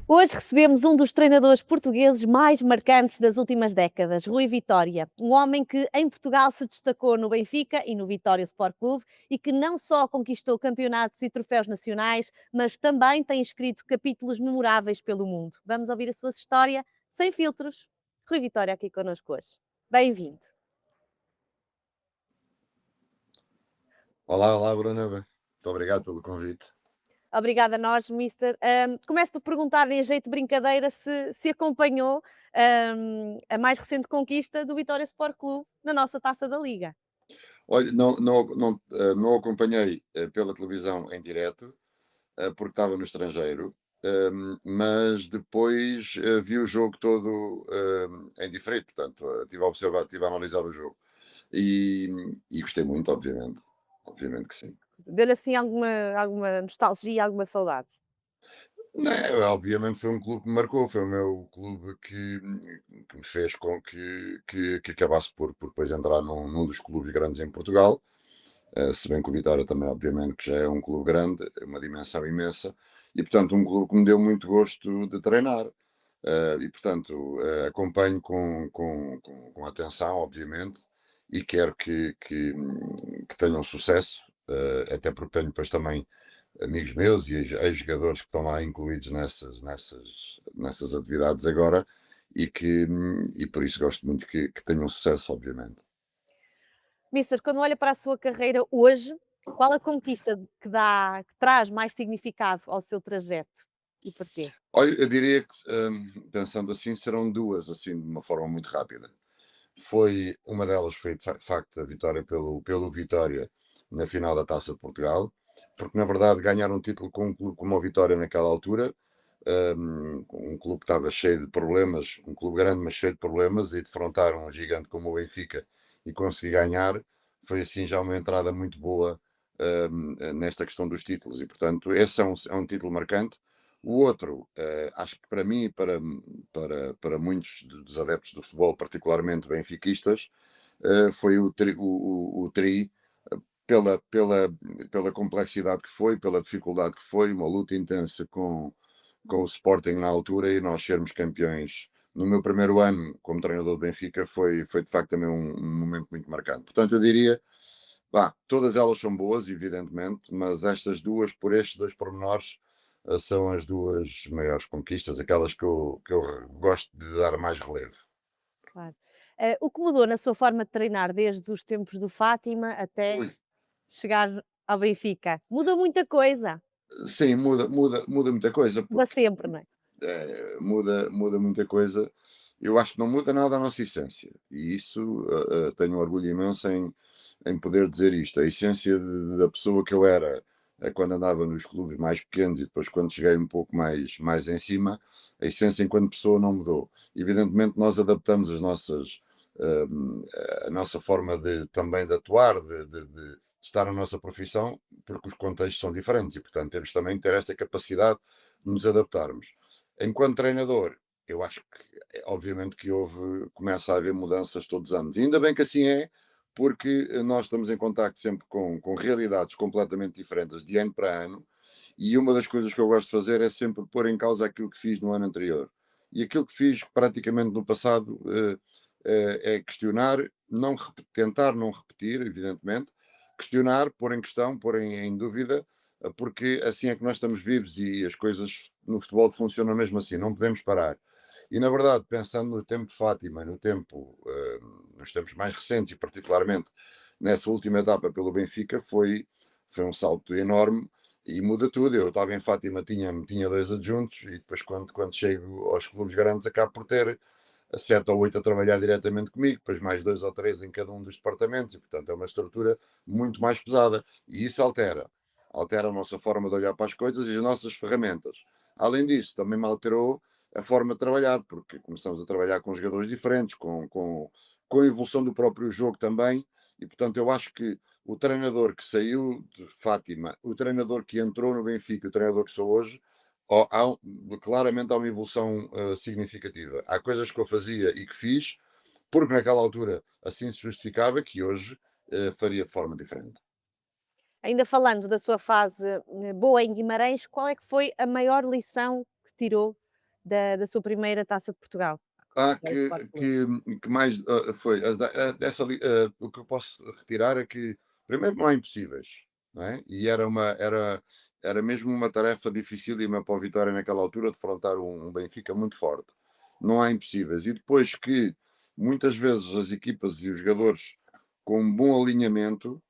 Hoje recebemos um dos treinadores portugueses mais marcantes das últimas décadas, Rui Vitória. Um homem que em Portugal se destacou no Benfica e no Vitória Sport Clube e que não só conquistou campeonatos e troféus nacionais, mas também tem escrito capítulos memoráveis pelo mundo. Vamos ouvir a sua história sem filtros. Rui Vitória aqui connosco hoje. Bem-vindo. Olá, Bruna. Muito obrigado pelo convite. Obrigada a nós, Mister. Começo por perguntar, em jeito de brincadeira, se acompanhou a mais recente conquista do Vitória Sport Clube na nossa Taça da Liga. Olha, não acompanhei pela televisão em direto, porque estava no estrangeiro, mas depois vi o jogo todo em diferente, portanto, estive a observar, estive a analisar o jogo e gostei muito, obviamente que sim. Deu-lhe assim alguma nostalgia, alguma saudade? Não, obviamente foi um clube que me marcou, foi o meu clube que me fez com que acabasse por depois entrar num dos clubes grandes em Portugal. Se bem que o Vitória também, obviamente, que já é um clube grande, é uma dimensão imensa, e portanto um clube que me deu muito gosto de treinar. E portanto acompanho com atenção, obviamente, e quero que tenham sucesso, até porque tenho depois também amigos meus e ex-jogadores que estão lá incluídos nessas atividades agora, e por isso gosto muito que tenham sucesso, obviamente. Mister, quando olha para a sua carreira hoje, qual a conquista que traz mais significado ao seu trajeto e porquê? Olha, eu diria que, pensando assim, serão duas, assim, de uma forma muito rápida. Uma delas foi, de facto, a vitória pelo Vitória na final da Taça de Portugal, porque, na verdade, ganhar um título com um clube como o Vitória naquela altura, um clube que estava cheio de problemas, um clube grande, mas cheio de problemas, e defrontar um gigante como o Benfica e conseguir ganhar, foi, assim, já uma entrada muito boa, nesta questão dos títulos, e, portanto, esse é um título marcante. O outro, acho que para mim e para muitos dos adeptos do futebol, particularmente benfiquistas, foi o Tri, pela complexidade que foi, pela dificuldade que foi, uma luta intensa com o Sporting na altura e nós sermos campeões. No meu primeiro ano como treinador do Benfica foi de facto também um momento muito marcante. Portanto, eu diria, todas elas são boas, evidentemente, mas estas duas, por estes dois pormenores, são as duas maiores conquistas, aquelas que eu gosto de dar mais relevo. Claro. O que mudou na sua forma de treinar desde os tempos do Fátima até Ui. chegar ao Benfica? Muda muita coisa, Sim, muda muita coisa, muda porque sempre, não é? muda muita coisa. Eu acho que não muda nada a nossa essência, e isso tenho um orgulho imenso em poder dizer isto. A essência da pessoa que eu era quando andava nos clubes mais pequenos e depois quando cheguei um pouco mais em cima, a essência enquanto pessoa não mudou. Evidentemente, nós adaptamos a nossa forma também de atuar, de estar na nossa profissão, porque os contextos são diferentes e, portanto, temos também que ter esta capacidade de nos adaptarmos. Enquanto treinador, eu acho que, obviamente, começa a haver mudanças todos os anos. E ainda bem que assim é, porque nós estamos em contacto sempre com realidades completamente diferentes de ano para ano, e uma das coisas que eu gosto de fazer é sempre pôr em causa aquilo que fiz no ano anterior. E aquilo que fiz praticamente no passado é questionar, tentar não repetir, evidentemente, questionar, pôr em questão, pôr em dúvida, porque assim é que nós estamos vivos e as coisas no futebol funcionam mesmo assim, não podemos parar. E na verdade, pensando no tempo de Fátima, nos tempos mais recentes e particularmente nessa última etapa pelo Benfica, foi um salto enorme e muda tudo. Eu estava em Fátima, tinha dois adjuntos e depois quando chego aos clubes grandes acabo por ter sete ou oito a trabalhar diretamente comigo, depois mais dois ou três em cada um dos departamentos, e portanto é uma estrutura muito mais pesada. E isso altera a nossa forma de olhar para as coisas e as nossas ferramentas. Além disso, também me alterou a forma de trabalhar, porque começamos a trabalhar com jogadores diferentes, com a evolução do próprio jogo também, e portanto eu acho que o treinador que saiu de Fátima, o treinador que entrou no Benfica, o treinador que sou hoje, Claramente há uma evolução significativa. Há coisas que eu fazia e que fiz, porque naquela altura assim se justificava, que hoje faria de forma diferente. Ainda falando da sua fase, boa em Guimarães, qual é que foi a maior lição que tirou da sua primeira Taça de Portugal? Ah, Que é o Sport Clube. que mais foi? O que eu posso retirar é que, primeiro, não há impossíveis, não é? E era mesmo uma tarefa dificílima para o Vitória naquela altura, de defrontar um Benfica muito forte. Não há impossíveis. E depois que muitas vezes as equipas e os jogadores com um bom alinhamento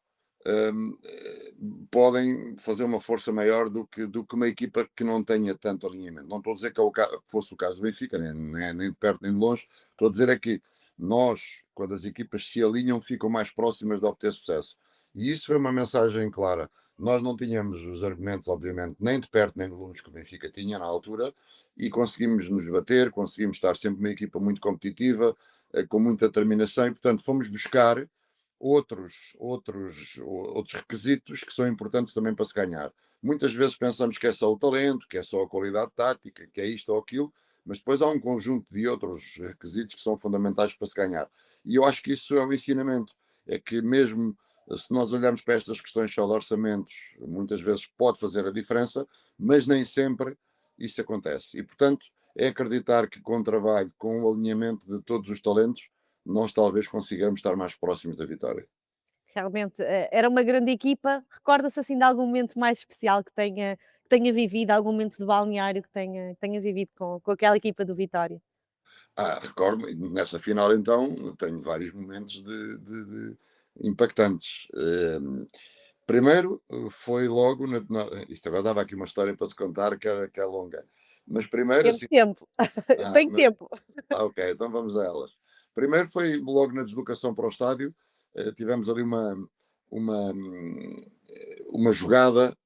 hum, eh, podem fazer uma força maior do que uma equipa que não tenha tanto alinhamento. Não estou a dizer que fosse o caso do Benfica, nem de perto nem de longe. Estou a dizer é que nós, quando as equipas se alinham, ficam mais próximas de obter sucesso. E isso foi uma mensagem clara. Nós não tínhamos os argumentos, obviamente, nem de perto nem de longe que o Benfica tinha na altura, e conseguimos nos bater, conseguimos estar sempre uma equipa muito competitiva, com muita determinação, e portanto fomos buscar outros requisitos que são importantes também para se ganhar. Muitas vezes pensamos que é só o talento, que é só a qualidade tática, que é isto ou aquilo, mas depois há um conjunto de outros requisitos que são fundamentais para se ganhar. E eu acho que isso é o ensinamento. É que mesmo se nós olharmos para estas questões só de orçamentos, muitas vezes pode fazer a diferença, mas nem sempre isso acontece. E, portanto, é acreditar que com o trabalho, com o alinhamento de todos os talentos, nós talvez consigamos estar mais próximos da vitória. Realmente, era uma grande equipa. Recorda-se assim de algum momento mais especial que tenha vivido, algum momento de balneário que tenha vivido com aquela equipa do Vitória? Recordo, nessa final então, tenho vários momentos de impactantes. Primeiro, foi logo, isto agora dava aqui uma história para se contar que é longa, mas primeiro, Temos assim, tempo, ah, tenho tempo. ok, então vamos a elas. Primeiro foi logo na deslocação para o estádio, tivemos ali uma jogada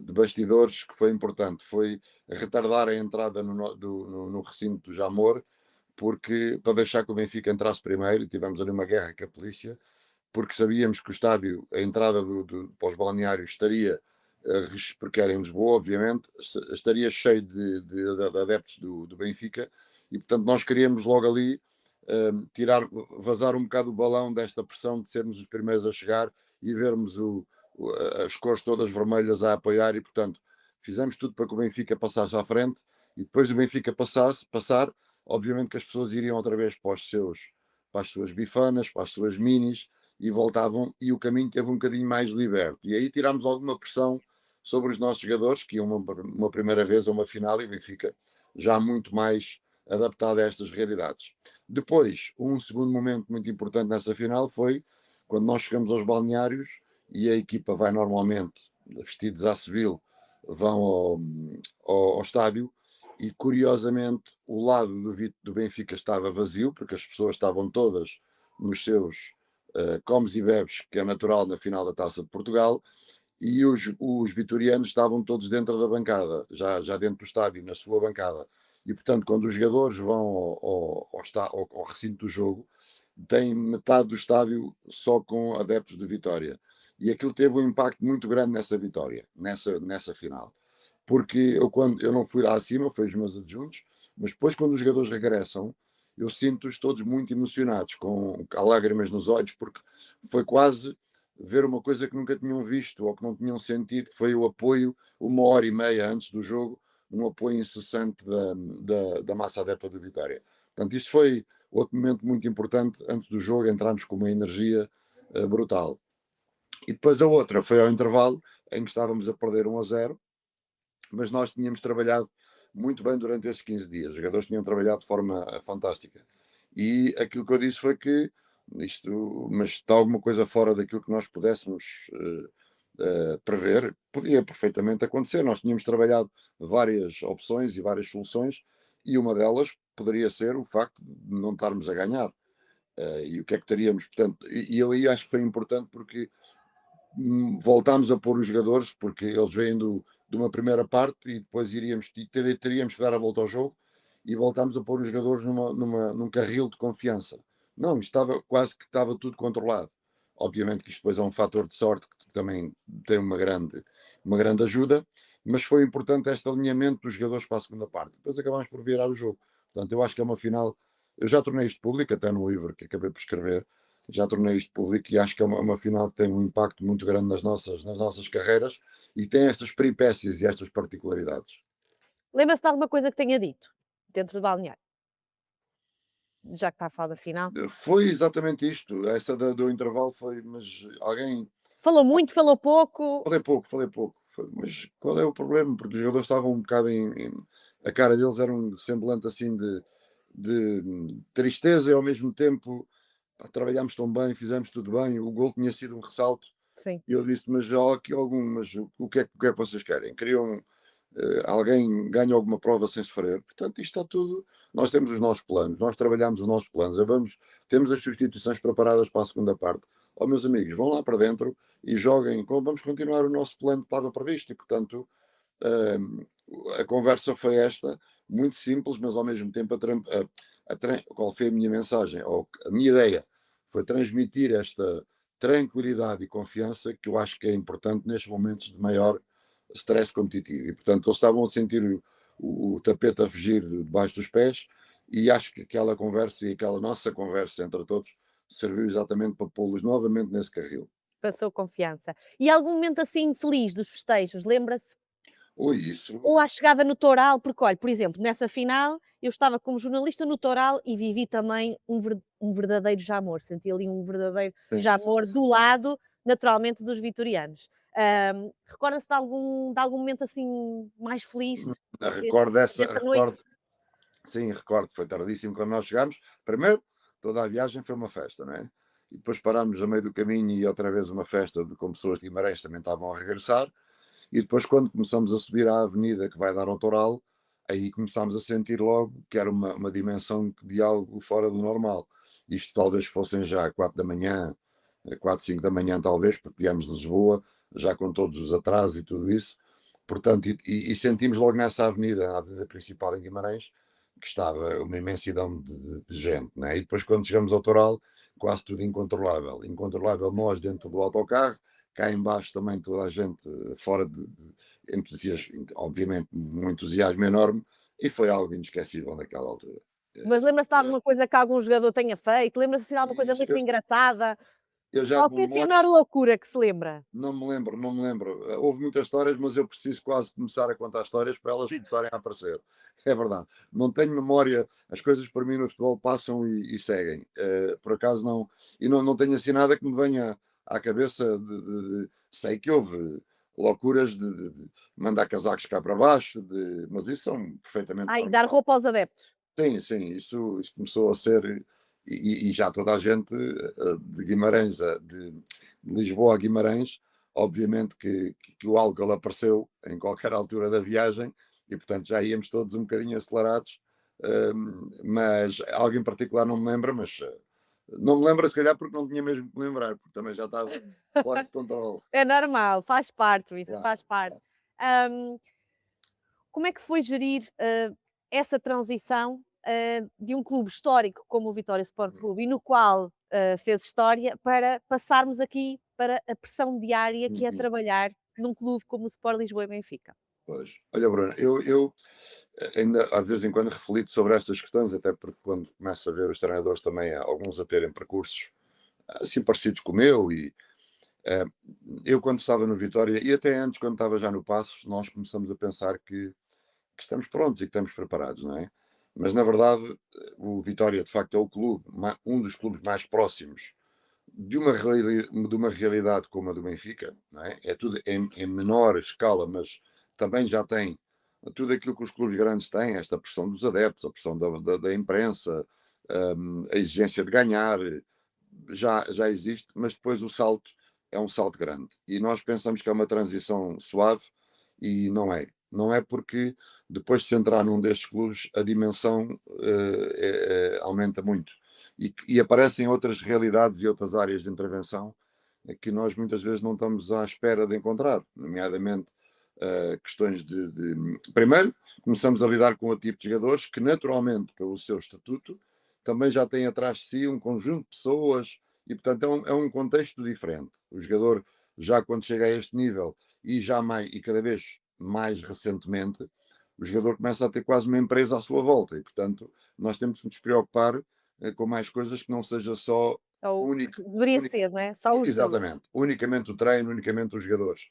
de bastidores que foi importante. Foi retardar a entrada no recinto do Jamor, porque para deixar que o Benfica entrasse primeiro, tivemos ali uma guerra com a polícia, porque sabíamos que o estádio, a entrada para os balneários estaria, porque era em Lisboa, obviamente, estaria cheio de adeptos do Benfica, e portanto nós queríamos logo ali vazar um bocado o balão desta pressão de sermos os primeiros a chegar e vermos as cores todas vermelhas a apoiar, e portanto fizemos tudo para que o Benfica passasse à frente, e depois do Benfica passar, obviamente que as pessoas iriam outra vez para as suas bifanas, para as suas minis, e voltavam, e o caminho teve um bocadinho mais liberto. E aí tirámos alguma pressão sobre os nossos jogadores, que iam uma primeira vez a uma final, e o Benfica já muito mais adaptado a estas realidades. Depois, um segundo momento muito importante nessa final foi quando nós chegamos aos balneários e a equipa vai normalmente vestidos à civil, vão ao estádio, e curiosamente o lado do Benfica estava vazio, porque as pessoas estavam todas nos seus comes e bebes, que é natural na final da Taça de Portugal, e os vitorianos estavam todos dentro da bancada, já dentro do estádio, na sua bancada. E, portanto, quando os jogadores vão ao recinto do jogo, tem metade do estádio só com adeptos de Vitória. E aquilo teve um impacto muito grande nessa vitória, nessa final. Porque eu não fui lá acima, foi os meus adjuntos, mas depois, quando os jogadores regressam, eu sinto-os todos muito emocionados, com lágrimas nos olhos, porque foi quase ver uma coisa que nunca tinham visto ou que não tinham sentido, que foi o apoio, uma hora e meia antes do jogo, um apoio incessante da massa adepta do Vitória. Portanto, isso foi outro momento muito importante antes do jogo, entramos com uma energia brutal. E depois a outra foi ao intervalo, em que estávamos a perder 1-0, mas nós tínhamos trabalhado muito bem durante esses 15 dias. Os jogadores tinham trabalhado de forma fantástica. E aquilo que eu disse foi que mas está alguma coisa fora daquilo que nós pudéssemos prever, podia perfeitamente acontecer. Nós tínhamos trabalhado várias opções e várias soluções, e uma delas poderia ser o facto de não estarmos a ganhar. E o que é que teríamos? Portanto, e eu aí acho que foi importante, porque voltámos a pôr os jogadores, porque eles vêm de uma primeira parte e depois teríamos que dar a volta ao jogo, e voltámos a pôr os jogadores num carril de confiança. Não, estava quase que estava tudo controlado. Obviamente que isto depois é um fator de sorte que também tem uma grande ajuda, mas foi importante este alinhamento dos jogadores para a segunda parte. Depois acabámos por virar o jogo. Portanto, eu acho que é uma final. Eu já tornei isto público, até no livro que acabei por escrever, já tornei isto público e acho que é uma final que tem um impacto muito grande nas nossas carreiras e tem estas peripécias e estas particularidades. Lembra-se de alguma coisa que tenha dito dentro do balneário? Já que está a falar da final. Foi exatamente isto, essa do intervalo foi, mas alguém. Falou muito, falou pouco? Falei pouco, mas qual é o problema? Porque os jogadores estavam um bocado a cara deles era um semblante assim de tristeza e ao mesmo tempo pá, trabalhámos tão bem, fizemos tudo bem, o gol tinha sido um ressalto. Sim. E eu disse, mas há aqui algum, mas o que é que vocês querem? Queriam alguém ganha alguma prova sem sofrer. Portanto, isto está tudo. Nós temos os nossos planos, nós trabalhamos os nossos planos, temos as substituições preparadas para a segunda parte. Ó, meus amigos, vão lá para dentro e joguem, vamos continuar o nosso plano que estava previsto. E, portanto, a conversa foi esta, muito simples, mas ao mesmo tempo, qual foi a minha mensagem? Ou a minha ideia foi transmitir esta tranquilidade e confiança que eu acho que é importante nestes momentos de maior stress competitivo. E, portanto, eles estavam a sentir o tapete a fugir debaixo dos pés e acho que aquela conversa e aquela nossa conversa entre todos serviu exatamente para pô-los novamente nesse carril. Passou confiança. E algum momento assim feliz dos festejos, lembra-se? Ui, isso. Ou à chegada no Toral, porque olha, por exemplo, nessa final eu estava como jornalista no Toral e vivi também um verdadeiro jamor, senti ali um verdadeiro Sim, sim, jamor sim. do lado, naturalmente, dos vitorianos. Recorda-se de algum momento assim mais feliz Recordo dessa noite? recordo, sim, recordo, foi tardíssimo quando nós chegámos. Primeiro, toda a viagem foi uma festa, não é? E depois parámos a meio do caminho e outra vez uma festa com pessoas de Guimarães também estavam a regressar. E depois, quando começamos a subir à avenida que vai dar ao Toral, aí começámos a sentir logo que era uma dimensão de algo fora do normal. Isto talvez fossem já 4 da manhã, 4, 5 da manhã, talvez, porque viemos de Lisboa, já com todos os atrasos e tudo isso. Portanto, e sentimos logo nessa avenida, a avenida principal em Guimarães, que estava uma imensidão de gente, né? E depois, quando chegamos ao Toral, quase tudo incontrolável. Incontrolável nós dentro do autocarro, cá embaixo também toda a gente fora de entusiasmo, obviamente um entusiasmo enorme, e foi algo inesquecível naquela altura. Mas lembra-se de alguma coisa que algum jogador tenha feito? Lembra-se assim de alguma coisa muito Eu, engraçada? eu já Qual de foi assim a memória maior loucura que se lembra? não me lembro. Houve muitas histórias, mas eu preciso quase começar a contar histórias para elas começarem a aparecer. É verdade. Não tenho memória, as coisas para mim no futebol passam e seguem. Por acaso não, e não tenho assim nada que me venha à cabeça sei que houve loucuras de mandar casacos cá para baixo, mas isso são perfeitamente Ai, dar normais. roupa aos adeptos. Sim, sim, isso começou a ser, e já toda a gente de Guimarães, de Lisboa a Guimarães, obviamente que o álcool apareceu em qualquer altura da viagem e, portanto, já íamos todos um bocadinho acelerados, mas algo em particular não me lembra, mas não me lembra se calhar porque não tinha mesmo que me lembrar, porque também já estava fora de controle. É normal, faz parte, isso Claro, faz parte. claro. Hum, Como é que foi gerir, essa transição, de um clube histórico como o Vitória Sport Clube e no qual, fez história, para passarmos aqui para a pressão diária que é Uhum. trabalhar num clube como o Sport Lisboa e Benfica? Pois. Olha, Bruno, eu ainda às vezes em quando reflito sobre estas questões, até porque quando começo a ver os treinadores também, há alguns a terem percursos assim parecidos com o meu, e eh, eu quando estava no Vitória, e até antes quando estava já no Passos, nós começamos a pensar que estamos prontos e que estamos preparados, não é? Mas na verdade o Vitória de facto é o clube, um dos clubes mais próximos de uma realidade como a do Benfica, não é? É tudo em menor escala, mas também já tem tudo aquilo que os clubes grandes têm, esta pressão dos adeptos, a pressão da imprensa, a exigência de ganhar, já existe, mas depois o salto é um salto grande. E nós pensamos que é uma transição suave e não é. Não é porque depois de se entrar num destes clubes a dimensão aumenta muito. E aparecem outras realidades e outras áreas de intervenção que nós muitas vezes não estamos à espera de encontrar, nomeadamente questões Primeiro, começamos a lidar com o tipo de jogadores que, naturalmente, pelo seu estatuto, também já têm atrás de si um conjunto de pessoas e, portanto, é um contexto diferente. O jogador, já quando chega a este nível e já mais, e cada vez mais recentemente, o jogador começa a ter quase uma empresa à sua volta e, portanto, nós temos que nos preocupar com mais coisas que não seja só Ou único, deveria único, ser, não é? Só o jogo. exatamente, unicamente o treino, unicamente os jogadores.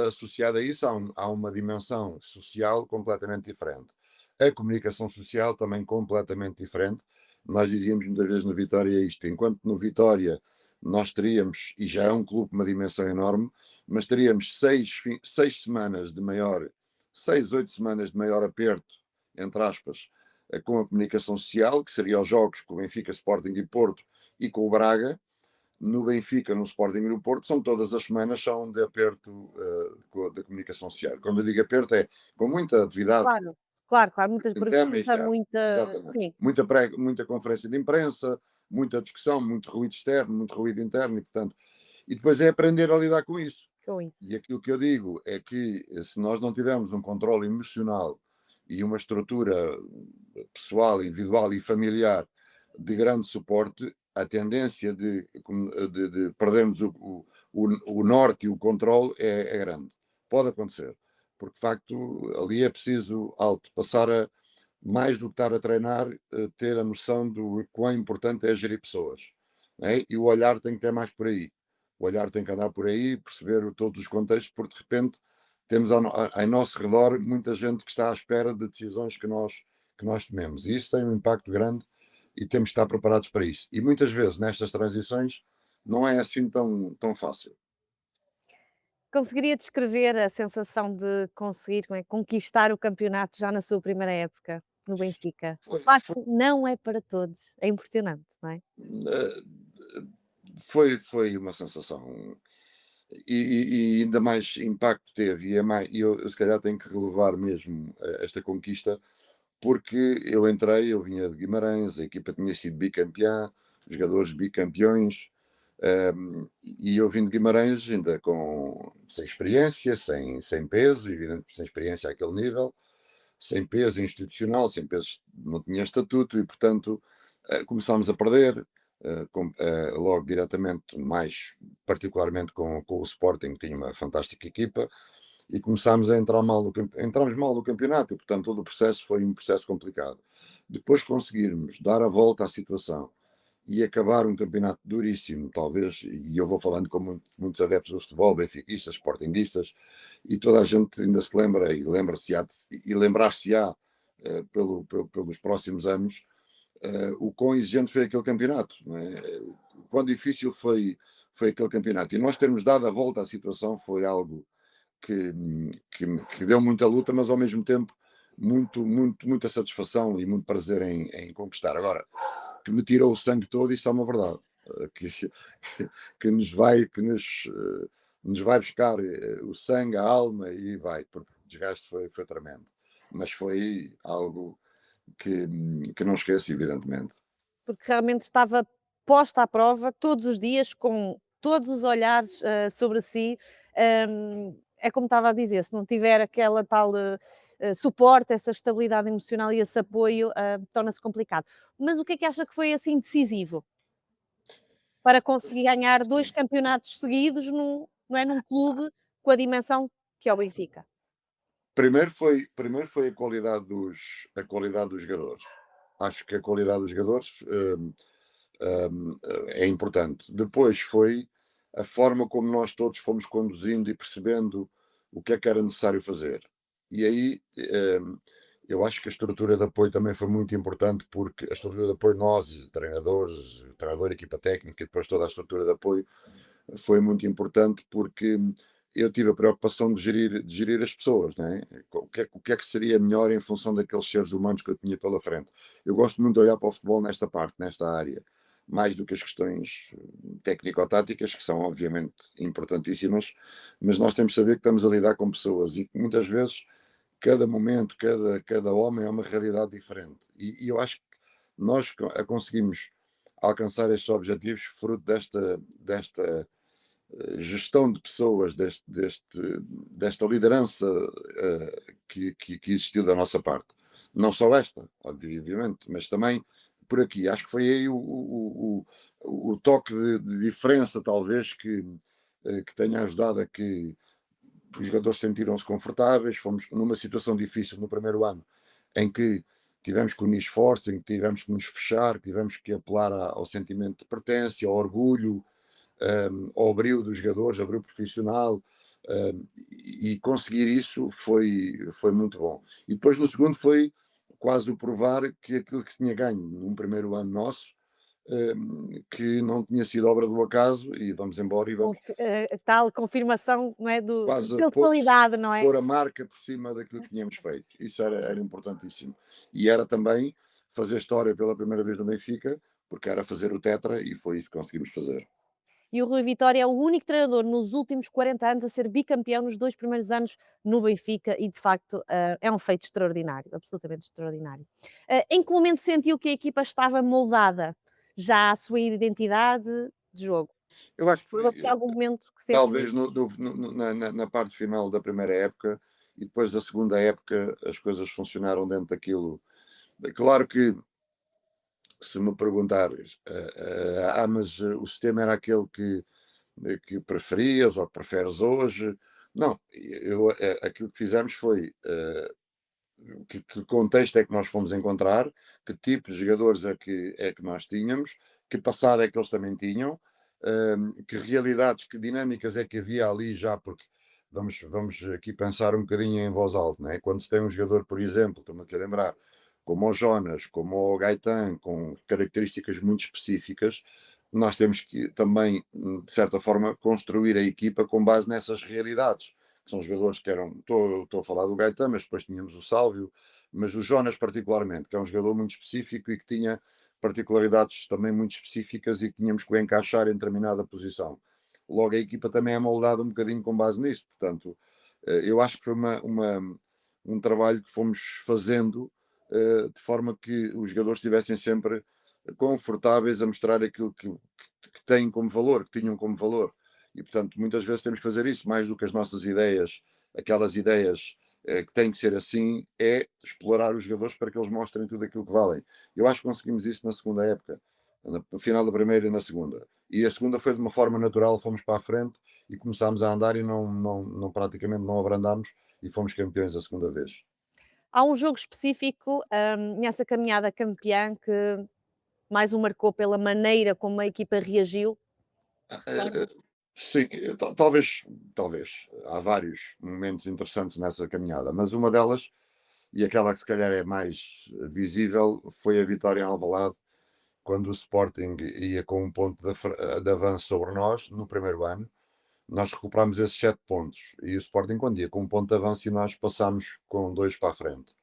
Associado a isso, há uma dimensão social completamente diferente. A comunicação social também completamente diferente. Nós dizíamos muitas vezes no Vitória isto, enquanto no Vitória nós teríamos, e já é um clube com uma dimensão enorme, mas teríamos 6 semanas de maior, 6, 8 semanas de maior aperto, entre aspas, com a comunicação social, que seria os jogos com o Benfica, Sporting e Porto, e com o Braga. No Benfica, no Sporting e no Porto, são todas as semanas são de aperto da comunicação social. Quando eu digo aperto é com muita atividade Claro, claro, claro, muita interna e presença, externa. muita Exatamente. sim, Muita conferência de imprensa, muita discussão, muito ruído externo, muito ruído interno, e portanto. E depois é aprender a lidar com isso. com isso. E aquilo que eu digo é que se nós não tivermos um controle emocional e uma estrutura pessoal, individual e familiar de grande suporte, a tendência de perdermos o norte e o controle é grande. Pode acontecer, porque de facto ali é preciso alto, passar a, mais do que estar a treinar, ter a noção do quão importante é gerir pessoas. Né? E o olhar tem que ter mais por aí. O olhar tem que andar por aí, perceber todos os contextos, porque de repente temos ao nosso redor muita gente que está à espera de decisões que nós tomemos. E isso tem um impacto grande e temos que estar preparados para isso. E muitas vezes nestas transições não é assim tão fácil. Conseguiria descrever a sensação de conseguir, como é, conquistar o campeonato já na sua primeira época no Benfica? Foi, De facto, foi, não é para todos, é impressionante, não é? eh, foi uma sensação. E ainda mais impacto teve, e eu se calhar tenho que relevar mesmo esta conquista, porque eu vinha de Guimarães, a equipa tinha sido bicampeã, jogadores bicampeões, e eu vim de Guimarães ainda sem experiência, sem peso, evidente, sem experiência àquele nível, sem peso institucional, sem peso, não tinha estatuto, e portanto começámos a perder, logo diretamente, mais particularmente com o Sporting, que tinha uma fantástica equipa, e começámos a entrar mal entramos mal no campeonato, e portanto todo o processo foi um processo complicado. Depois conseguirmos dar a volta à situação e acabar um campeonato duríssimo, talvez, e eu vou falando com muitos adeptos do futebol, benfiquistas, sportinguistas, e toda a gente ainda se lembra e lembra-se-á e lembrar-se-á pelos próximos anos o quão exigente foi aquele campeonato, não é? O quão difícil foi aquele campeonato. E nós termos dado a volta à situação foi algo que, que deu muita luta, mas ao mesmo tempo muita satisfação e muito prazer em conquistar. Agora, que me tirou o sangue todo, isso é uma verdade. Que nos vai buscar o sangue, a alma e vai, porque o desgaste foi tremendo. Mas foi algo que não esqueço, evidentemente. Porque realmente estava posta à prova todos os dias, com todos os olhares sobre si. É como estava a dizer, se não tiver aquela tal suporte, essa estabilidade emocional e esse apoio, torna-se complicado. Mas o que é que acha que foi assim decisivo para conseguir ganhar dois Sim. campeonatos seguidos não é, num clube com a dimensão que é o Benfica? Primeiro foi a qualidade dos jogadores. Acho que a qualidade dos jogadores é importante. Depois foi a forma como nós todos fomos conduzindo e percebendo o que é que era necessário fazer. E aí eu acho que a estrutura de apoio também foi muito importante, porque a estrutura de apoio, nós, treinadores, treinador, equipa técnica e depois toda a estrutura de apoio, foi muito importante porque eu tive a preocupação de gerir as pessoas, né? O que é que seria melhor em função daqueles seres humanos que eu tinha pela frente. Eu gosto muito de olhar para o futebol nesta parte, nesta área, mais do que as questões técnico-táticas, que são obviamente importantíssimas, mas nós temos que saber que estamos a lidar com pessoas e que muitas vezes cada momento, cada homem é uma realidade diferente. E eu acho que nós conseguimos alcançar estes objetivos fruto desta gestão de pessoas, desta liderança que existiu da nossa parte. Não só esta, obviamente, mas também por aqui. Acho que foi aí o toque de diferença, talvez, que tenha ajudado a que os jogadores sentiram-se confortáveis, fomos numa situação difícil no primeiro ano, em que tivemos que unir esforços, em que tivemos que nos fechar, tivemos que apelar ao sentimento de pertença, ao orgulho, ao brio dos jogadores, ao brio profissional, e conseguir isso foi muito bom. E depois no segundo foi quase o provar que aquilo que se tinha ganho num primeiro ano nosso, que não tinha sido obra do acaso, e vamos embora e vamos Tal confirmação, não é, do quase selo de qualidade, não é? pôr a marca por cima daquilo que tínhamos feito. Isso era importantíssimo. E era também fazer história pela primeira vez no Benfica, porque era fazer o Tetra e foi isso que conseguimos fazer. E o Rui Vitória é o único treinador nos últimos 40 anos a ser bicampeão nos 2 primeiros anos no Benfica e, de facto, é um feito extraordinário, absolutamente extraordinário. Em que momento sentiu que a equipa estava moldada já à sua identidade de jogo? Eu acho que Foi assim algum momento que sentiu talvez isso? na parte final da primeira época e depois da segunda época as coisas funcionaram dentro daquilo. Claro que se me perguntares, mas o sistema era aquele que preferias ou que preferes hoje? Não, aquilo que fizemos foi que contexto é que nós fomos encontrar, que tipo de jogadores é que nós tínhamos, que passado é que eles também tinham, que realidades, que dinâmicas é que havia ali já, porque vamos aqui pensar um bocadinho em voz alta, né? Quando se tem um jogador, por exemplo, estou-me aqui a lembrar, como o Jonas, como o Gaetan, com características muito específicas, nós temos que também, de certa forma, construir a equipa com base nessas realidades que são jogadores que eram. Estou a falar do Gaetan, mas depois tínhamos o Sálvio, mas o Jonas, particularmente, que é um jogador muito específico e que tinha particularidades também muito específicas e que tínhamos que o encaixar em determinada posição. Logo, a equipa também é moldada um bocadinho com base nisso. Portanto, eu acho que foi um trabalho que fomos fazendo de forma que os jogadores estivessem sempre confortáveis a mostrar aquilo que têm como valor, que tinham como valor. E, portanto, muitas vezes temos que fazer isso, mais do que as nossas ideias, aquelas ideias que têm que ser assim, é explorar os jogadores para que eles mostrem tudo aquilo que valem. Eu acho que conseguimos isso na segunda época, no final da primeira e na segunda. E a segunda foi de uma forma natural, fomos para a frente e começámos a andar e não praticamente não abrandámos e fomos campeões a segunda vez. Há um jogo específico, nessa caminhada campeã que mais o marcou pela maneira como a equipa reagiu? Eh, Sim, talvez. Há vários momentos interessantes nessa caminhada, mas uma delas, e aquela que se calhar é mais visível, foi a vitória em Alvalade, quando o Sporting ia com um ponto de avanço sobre nós no primeiro ano. Nós recuperámos esses 7 pontos e o Sporting, quando ia com um ponto de avanço, e nós passámos com dois para a frente.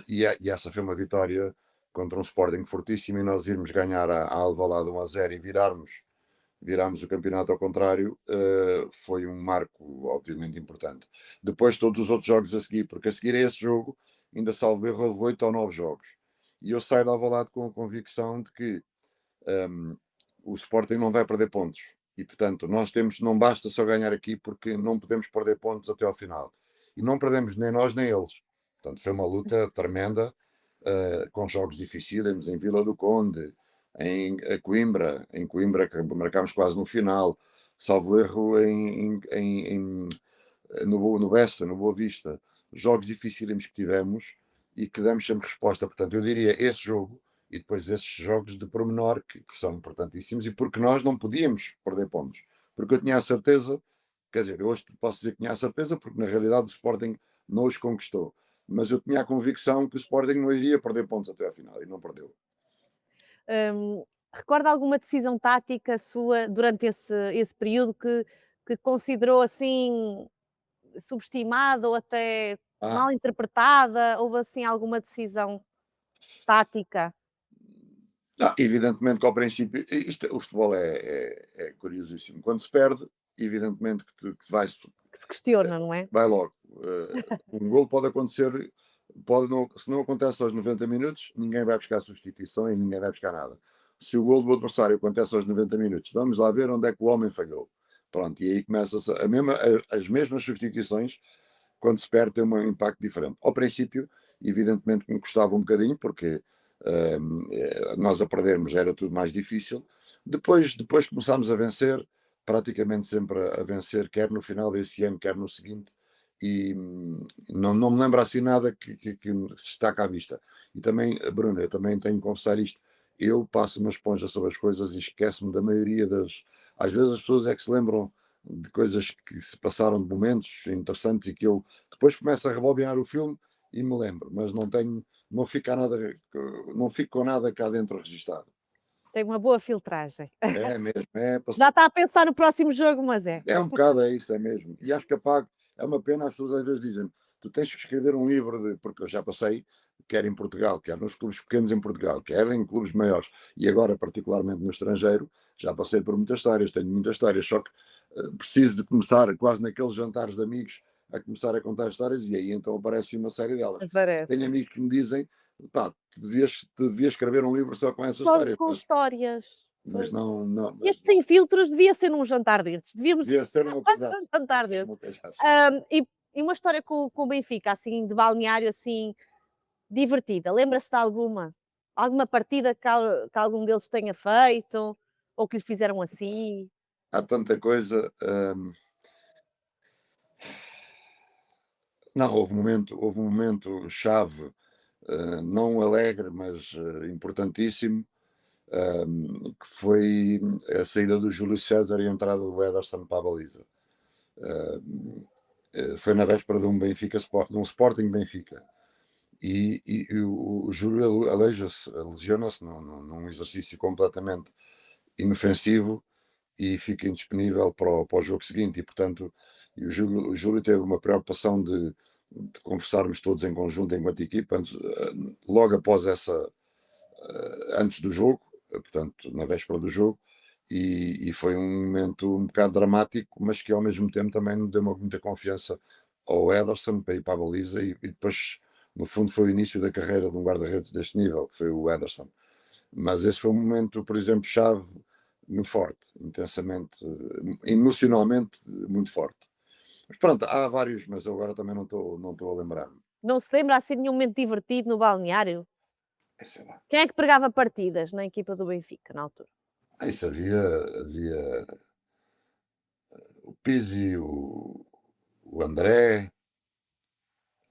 E essa foi uma vitória contra um Sporting fortíssimo, e nós irmos ganhar a Alvalade 1-0 e virarmos o campeonato ao contrário, foi um marco obviamente importante. Depois todos os outros jogos a seguir, porque a seguir a esse jogo, ainda salvo erro, houve 8 ou 9 jogos. E eu saio de Alvalade com a convicção de que um, o Sporting não vai perder pontos. E, portanto, não basta só ganhar aqui, porque não podemos perder pontos até ao final. E não perdemos nem nós nem eles. Portanto, foi uma luta tremenda, com jogos dificílimos em Vila do Conde, em Coimbra, que marcámos quase no final, salvo erro no Bessa, no Boa Vista. Jogos dificílimos que tivemos e que damos sempre resposta. Portanto, eu diria esse jogo e depois esses jogos de pormenor que são importantíssimos, e porque nós não podíamos perder pontos. Porque eu tinha a certeza, quer dizer, eu hoje posso dizer que tinha a certeza, porque na realidade o Sporting não os conquistou. Mas eu tinha a convicção que o Sporting não iria perder pontos até ao final, e não perdeu. Recorda alguma decisão tática sua durante esse período que considerou assim subestimada ou até Ah, mal interpretada? Houve assim alguma decisão tática? evidentemente que ao princípio, o futebol é curiosíssimo. Quando se perde, evidentemente que Que se questiona, não é? vai logo. Um gol pode acontecer, se não acontece aos 90 minutos, ninguém vai buscar substituição e ninguém vai buscar nada. Se o gol do adversário acontece aos 90 minutos, vamos lá ver onde é que o homem falhou. Pronto, e aí começa as mesmas substituições, quando se perde, tem um impacto diferente. Ao princípio, evidentemente que me custava um bocadinho, porque nós a perdermos era tudo mais difícil. Depois começámos a vencer, praticamente sempre a vencer, quer no final desse ano, quer no seguinte, e não me lembro assim nada que se destaca à vista. E também, Bruno, eu também tenho que confessar isto, eu passo uma esponja sobre as coisas e esqueço-me da maioria das. Às vezes as pessoas é que se lembram de coisas que se passaram, de momentos interessantes e que eu depois começo a rebobinar o filme e me lembro, mas não fica nada, não fico com nada cá dentro registado. Tem uma boa filtragem. É mesmo, é Já passar. está a pensar no próximo jogo, mas é. É um bocado, é isso, é mesmo. E acho que apago, é uma pena, as pessoas às vezes dizem, tu tens que escrever um livro de, porque eu já passei, quer em Portugal, quer nos clubes pequenos em Portugal, quer em clubes maiores, e agora particularmente no estrangeiro, já passei por muitas histórias, tenho muitas histórias, só que preciso de começar quase naqueles jantares de amigos a começar a contar histórias e aí então aparece uma série delas. Parece. Tenho amigos que me dizem, pá, tu devias escrever um livro só com essas Só histórias, com histórias. mas Pois. não, não, mas Este sem filtros devia ser num jantar desses. Devíamos devia ser uma fazer coisa, um devia jantar ser desses. uma coisa assim. E uma história com o Benfica, assim, de balneário, assim, divertida. Lembra-se de alguma? Alguma partida que algum deles tenha feito? Ou que lhe fizeram assim? Há tanta coisa. Não, houve um momento chave, não alegre, mas importantíssimo, que foi a saída do Júlio César e a entrada do Ederson para a baliza. Foi na véspera de um Benfica, de um Sporting Benfica. E o Júlio aleija-se, lesiona-se num exercício completamente inofensivo e fica indisponível para o jogo seguinte. E, portanto, o Júlio teve uma preocupação de conversarmos todos em conjunto, enquanto equipa, logo após antes do jogo, portanto, na véspera do jogo, e foi um momento um bocado dramático, mas que ao mesmo tempo também me deu muita confiança ao Ederson para ir para a baliza e depois, no fundo, foi o início da carreira de um guarda-redes deste nível, que foi o Ederson. Mas esse foi um momento, por exemplo, chave muito forte, intensamente, emocionalmente muito forte. Mas pronto, há vários, mas eu agora também não estou a lembrar-me. Não se lembra assim de nenhum momento divertido no balneário? Sei lá. Quem é que pregava partidas na equipa do Benfica, na altura? Isso havia o Pizzi, o André,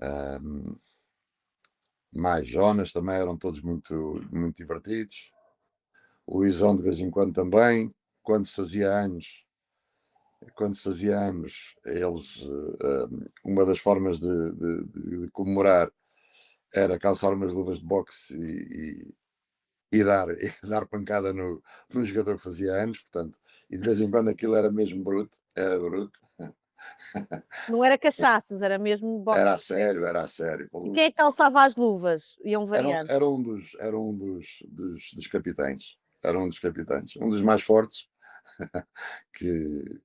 ahm, mais Jonas também eram todos muito divertidos. O Luizão de vez em quando também. Quando se fazia anos, eles, uma das formas de comemorar era calçar umas luvas de boxe e dar pancada no jogador que fazia anos, portanto, e de vez em quando aquilo era mesmo bruto, era bruto, Não era cachaças, era mesmo era a boxe mesmo. sério, era a sério. E quem é que calçava as luvas? Iam variando. Era um dos capitães, era um dos capitães, um dos mais fortes que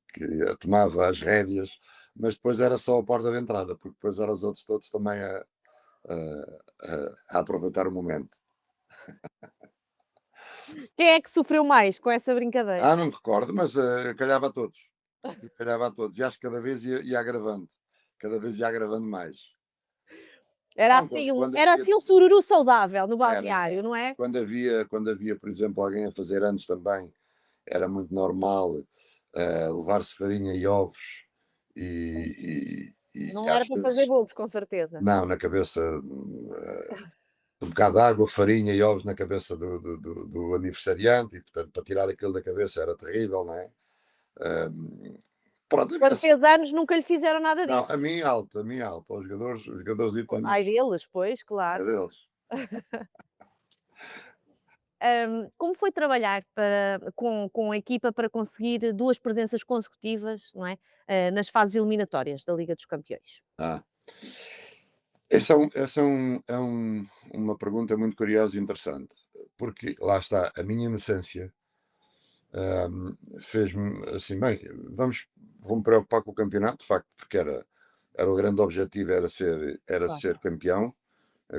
tomava as rédeas, mas depois era só a porta de entrada, porque depois eram os outros todos também a aproveitar o momento. Quem é que sofreu mais com essa brincadeira? Não me recordo, mas calhava a todos. Calhava a todos. E acho que cada vez ia agravando mais. Não, Era assim um sururu saudável no balneário, era. não é? Quando havia, por exemplo, alguém a fazer anos também, era muito normal levar-se farinha e ovos e Não era às para fazer vezes, bolos, com certeza. não, na cabeça, um bocado de água, farinha e ovos na cabeça do aniversariante, e portanto, para tirar aquilo da cabeça era terrível, não é? Hum, Pronto, Quando fez anos nunca lhe fizeram nada não, disso. a mim alta, os jogadores Ai italianos, deles, pois, é claro. deles. Como foi trabalhar com a equipa para conseguir 2 presenças consecutivas, não é, nas fases eliminatórias da Liga dos Campeões? Ah, essa é uma pergunta muito curiosa e interessante, porque lá está, a minha inocência fez-me assim, bem, vou-me preocupar com o campeonato, de facto, porque era o grande objetivo, era Claro. ser campeão,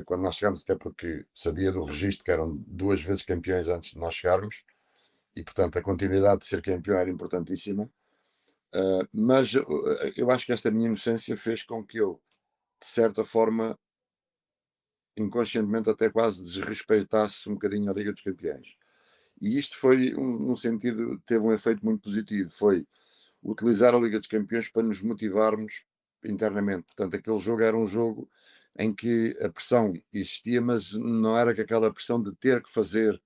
quando nós chegámos, até porque sabia do registro que eram duas vezes campeões antes de nós chegarmos, e portanto a continuidade de ser campeão era importantíssima. Mas eu acho que esta minha inocência fez com que eu, de certa forma, inconscientemente até quase desrespeitasse um bocadinho a Liga dos Campeões. E isto foi, num sentido, teve um efeito muito positivo. Foi, utilizar a Liga dos Campeões para nos motivarmos internamente. Portanto, aquele jogo era um jogo em que a pressão existia, mas não era com aquela pressão de ter que fazer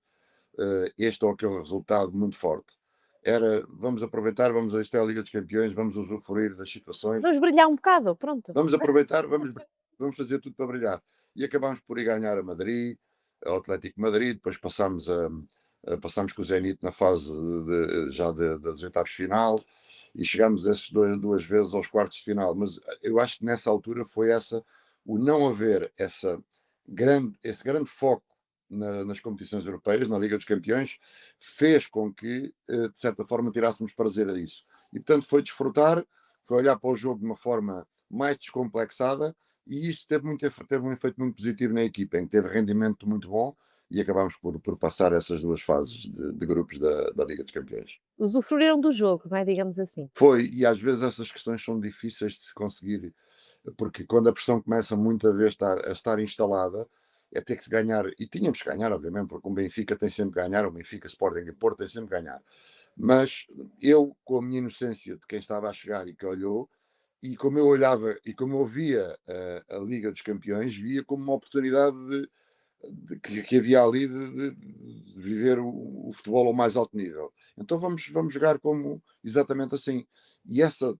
este ou aquele resultado muito forte. Era, vamos aproveitar, vamos a esta é a Liga dos Campeões, vamos usufruir das situações, Vamos brilhar um bocado, pronto. vamos aproveitar, vamos fazer tudo para brilhar. E acabámos por ir ganhar a Madrid, ao Atlético de Madrid, depois passámos com o Zenit na fase dos oitavos de final e chegámos essas duas vezes aos quartos de final. Mas eu acho que nessa altura foi o não haver esse grande foco nas competições europeias, na Liga dos Campeões, fez com que, de certa forma, tirássemos prazer a isso. E, portanto, foi desfrutar, foi olhar para o jogo de uma forma mais descomplexada, e isto teve um efeito muito positivo na equipa, em que teve rendimento muito bom, e acabámos por passar essas duas fases de grupos da Liga dos Campeões. Usufruíram do jogo, não é? Digamos assim. Foi, e às vezes essas questões são difíceis de se conseguir, porque quando a pressão começa muito a estar instalada, é ter que se ganhar, e tínhamos que ganhar, obviamente, porque o Benfica tem sempre que ganhar, o Benfica, Sporting e Porto tem sempre que ganhar. Mas eu, com a minha inocência de quem estava a chegar e que olhou, e como eu olhava e como eu via a Liga dos Campeões, via como uma oportunidade que havia ali de viver o futebol ao mais alto nível. Então vamos jogar como exatamente assim. E esse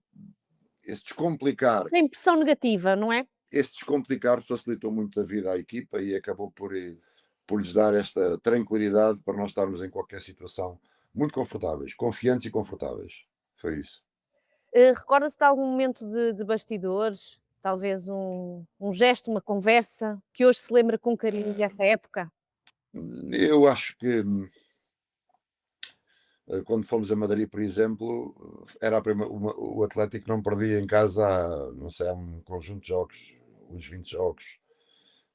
descomplicar, Tem pressão negativa, não é? esse descomplicar facilitou muito a vida à equipa e acabou por lhes dar esta tranquilidade para nós estarmos em qualquer situação muito confortáveis, confiantes e confortáveis. Foi isso. Recorda-se de algum momento de bastidores, talvez um gesto, uma conversa, que hoje se lembra com carinho dessa época? Eu acho que quando fomos a Madrid, por exemplo, era o Atlético não perdia em casa há, não sei, há um conjunto de jogos, uns 20 jogos,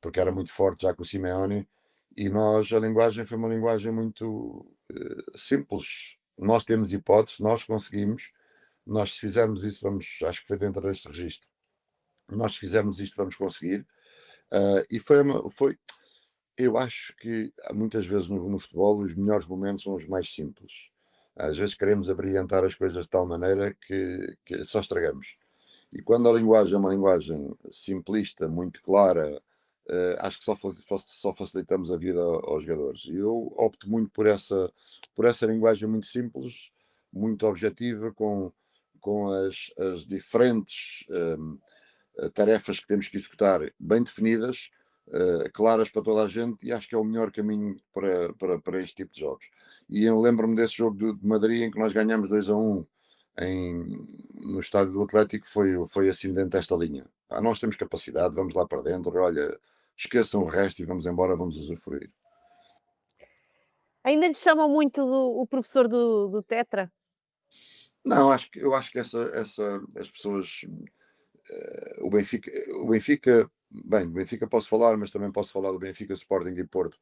porque era muito forte já com o Simeone, e a linguagem foi uma linguagem muito simples. Nós temos hipóteses, nós conseguimos, nós se fizermos isso, acho que foi dentro deste registro, nós se fizermos isto, vamos conseguir. E eu acho que muitas vezes no futebol os melhores momentos são os mais simples. Às vezes queremos abrilhantar as coisas de tal maneira que só estragamos. E quando a linguagem é uma linguagem simplista, muito clara, acho que só facilitamos a vida aos jogadores. E eu opto muito por essa linguagem muito simples, muito objetiva, com as diferentes tarefas que temos que executar bem definidas, claras para toda a gente, e acho que é o melhor caminho para este tipo de jogos. E eu lembro-me desse jogo de Madrid em que nós ganhamos 2-1 no estádio do Atlético, foi assim dentro desta linha. Nós temos capacidade, vamos lá para dentro, olha, esqueçam o resto e vamos embora, vamos usufruir. Ainda lhe chamam muito o professor do Tetra? Não, eu acho que as pessoas, bem, do Benfica posso falar, mas também posso falar do Benfica, Sporting e Porto,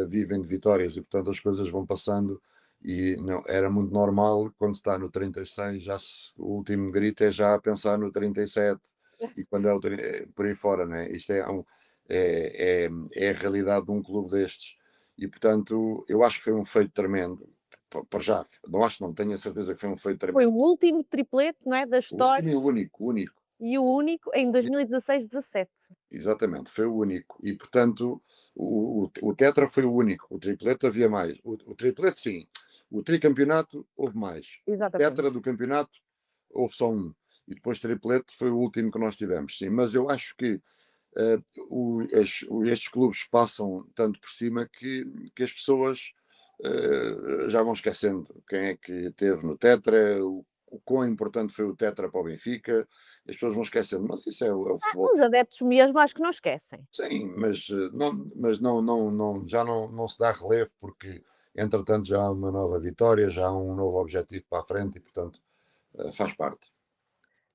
vivem de vitórias e, portanto, as coisas vão passando. E não, era muito normal quando se está no 36, o último grito é já a pensar no 37, e quando é por aí fora, né? Isto é a realidade de um clube destes. E, portanto, eu acho que foi um feito tremendo. Para já, não acho, não tenho a certeza que foi um feito Foi tremendo. o último triplete, não é, da O história último e o único, o único. e o único em 2016-17. Exatamente, foi o único. E, portanto, o Tetra foi o único. O triplete havia mais. O triplete, sim. O tricampeonato, houve mais. Exatamente. Tetra do campeonato, houve só um. E depois triplete foi o último que nós tivemos, sim. Mas eu acho que estes clubes passam tanto por cima que as pessoas já vão esquecendo quem é que teve no Tetra, o quão importante foi o Tetra para o Benfica. As pessoas vão esquecendo, mas isso é o futebol. Os adeptos mesmo acho que não esquecem. Sim, mas já não se dá relevo porque, entretanto, já há uma nova vitória, já há um novo objetivo para a frente e, portanto, faz parte.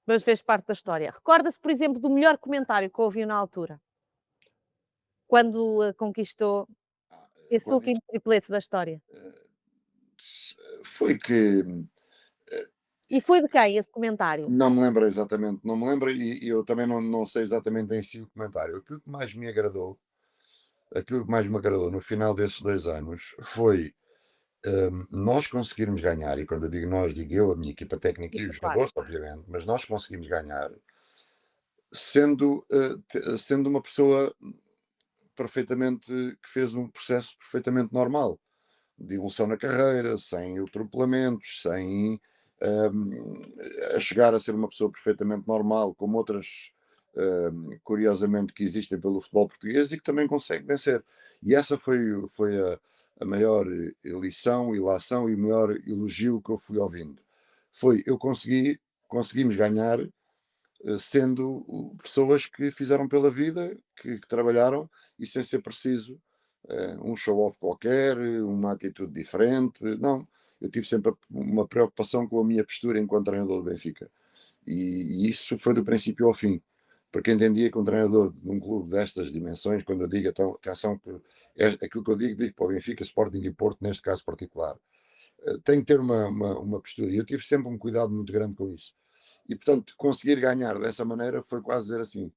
Mas fez parte da história. Recorda-se, por exemplo, do melhor comentário que ouviu na altura, quando conquistou esse Quando último triplete da história? foi que E foi de quem esse comentário? não me lembro exatamente, não me lembro e eu também não sei exatamente em si o comentário. Aquilo que mais me agradou no final desses 2 anos foi nós conseguirmos ganhar, e quando eu digo nós, digo eu, a minha equipa técnica e os Claro. jogadores, obviamente, mas nós conseguimos ganhar sendo uma pessoa perfeitamente que fez um processo perfeitamente normal de evolução na carreira, sem atropelamentos, sem um, a chegar a ser uma pessoa perfeitamente normal, como outras, curiosamente, que existem pelo futebol português e que também consegue vencer. E essa foi a maior lição, ilação e o maior elogio que eu fui ouvindo. Foi eu conseguimos ganhar sendo pessoas que fizeram pela vida, que trabalharam e sem ser preciso um show-off qualquer, uma atitude diferente. Não, eu tive sempre uma preocupação com a minha postura enquanto treinador do Benfica. E isso foi do princípio ao fim. Porque entendia que um treinador de um clube destas dimensões, quando eu digo, então, atenção, que é aquilo que eu digo para o Benfica, Sporting e Porto, neste caso particular, tem que ter uma postura. E eu tive sempre um cuidado muito grande com isso. E, portanto, conseguir ganhar dessa maneira foi quase dizer assim: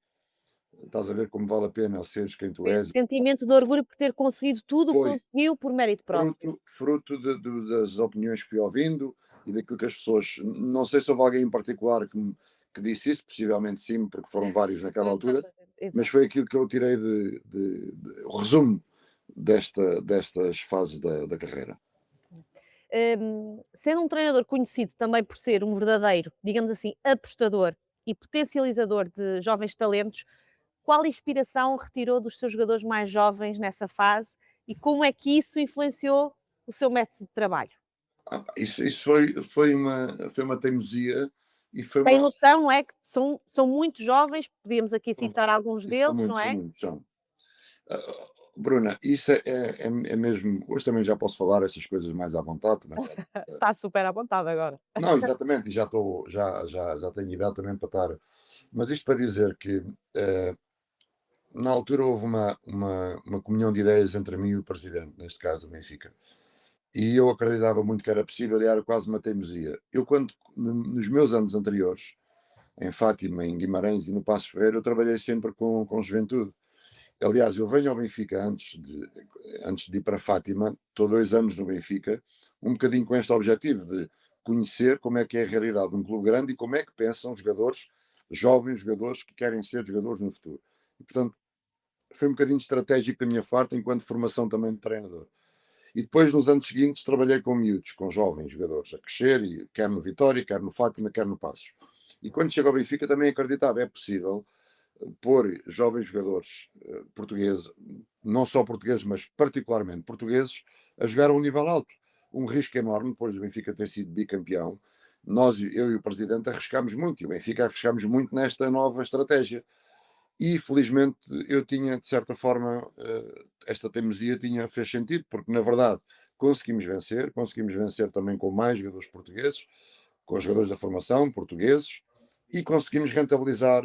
estás a ver como vale a pena seres quem tu Foi esse és. sentimento de orgulho por ter conseguido tudo o que Foi conseguiu por mérito próprio. fruto das opiniões que fui ouvindo e daquilo que as pessoas. Não sei se houve alguém em particular que disse isso, possivelmente sim, porque foram vários naquela altura, Tanta gente, mas exato. foi aquilo que eu tirei o resumo destas fases da carreira. Sendo um treinador conhecido também por ser um verdadeiro, digamos assim, apostador e potencializador de jovens talentos, qual inspiração retirou dos seus jogadores mais jovens nessa fase e como é que isso influenciou o seu método de trabalho? Isso foi uma teimosia e foi Tem uma. noção, não é? Que são muito jovens, podíamos aqui citar alguns São deles, não muitos, são é? muitos, são. Ah, Bruna, isso é mesmo. Hoje também já posso falar essas coisas mais à vontade. Também Está super à vontade agora. não, exatamente, e já tenho idade também para estar. Mas isto para dizer que na altura houve uma comunhão de ideias entre mim e o presidente, neste caso do Benfica. E eu acreditava muito que era possível e era quase uma teimosia. Eu, nos meus anos anteriores, em Fátima, em Guimarães e no Paços Ferreira, eu trabalhei sempre com juventude. Aliás, eu venho ao Benfica antes de ir para Fátima, estou 2 anos no Benfica, um bocadinho com este objetivo de conhecer como é que é a realidade de um clube grande e como é que pensam jogadores, jovens jogadores que querem ser jogadores no futuro. E, portanto, foi um bocadinho estratégico da minha parte, enquanto formação também de treinador. E depois, nos anos seguintes, trabalhei com miúdos, com jovens jogadores, a crescer, e quer no Vitória, quer no Fátima, quer no Passos. E quando chego ao Benfica também acreditava, é possível pôr jovens jogadores portugueses, não só portugueses, mas particularmente portugueses, a jogar a um nível alto. Um risco enorme, depois do Benfica ter sido bicampeão. Eu e o Presidente, arriscámos muito, e o Benfica arriscámos muito nesta nova estratégia. E felizmente eu tinha, de certa forma, esta teimosia fez sentido, porque na verdade conseguimos vencer também com mais jogadores portugueses, com os jogadores da formação portugueses, e conseguimos rentabilizar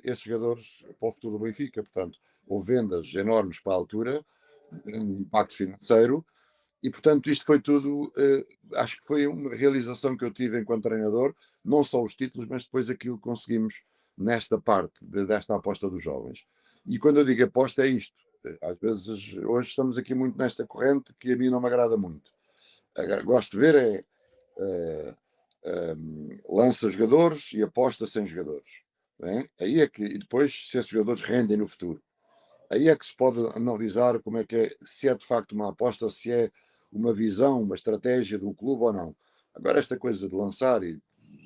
esses jogadores para o futuro do Benfica. Portanto, houve vendas enormes para a altura, grande impacto financeiro, e portanto isto foi tudo, acho que foi uma realização que eu tive enquanto treinador, não só os títulos, mas depois aquilo que conseguimos nesta parte desta aposta dos jovens. E quando eu digo aposta é isto. Às vezes, hoje estamos aqui muito nesta corrente que a mim não me agrada muito. Gosto de ver lança jogadores e aposta sem jogadores. Bem? Aí é que, e depois, se esses jogadores rendem no futuro. Aí é que se pode analisar como é que é, se é de facto uma aposta, se é uma visão, uma estratégia do clube ou não. Agora, esta coisa de lançar e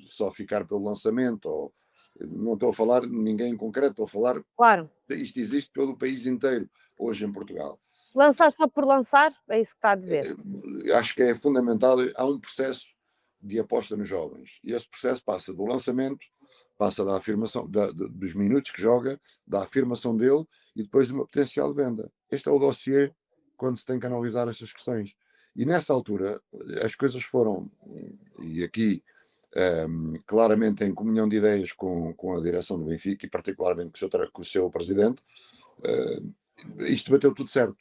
só ficar pelo lançamento, ou, não estou a falar de ninguém em concreto, estou a falar, Claro, isto existe pelo país inteiro, hoje em Portugal. lançar só por lançar, é isso que está a dizer. Acho que é fundamental, há um processo de aposta nos jovens, e esse processo passa do lançamento, passa da afirmação dos minutos que joga, da afirmação dele e depois de uma potencial venda. Este é o dossiê quando se tem que analisar estas questões. E nessa altura as coisas foram, e aqui claramente em comunhão de ideias com a direção do Benfica e particularmente com o seu presidente, isto bateu tudo certo.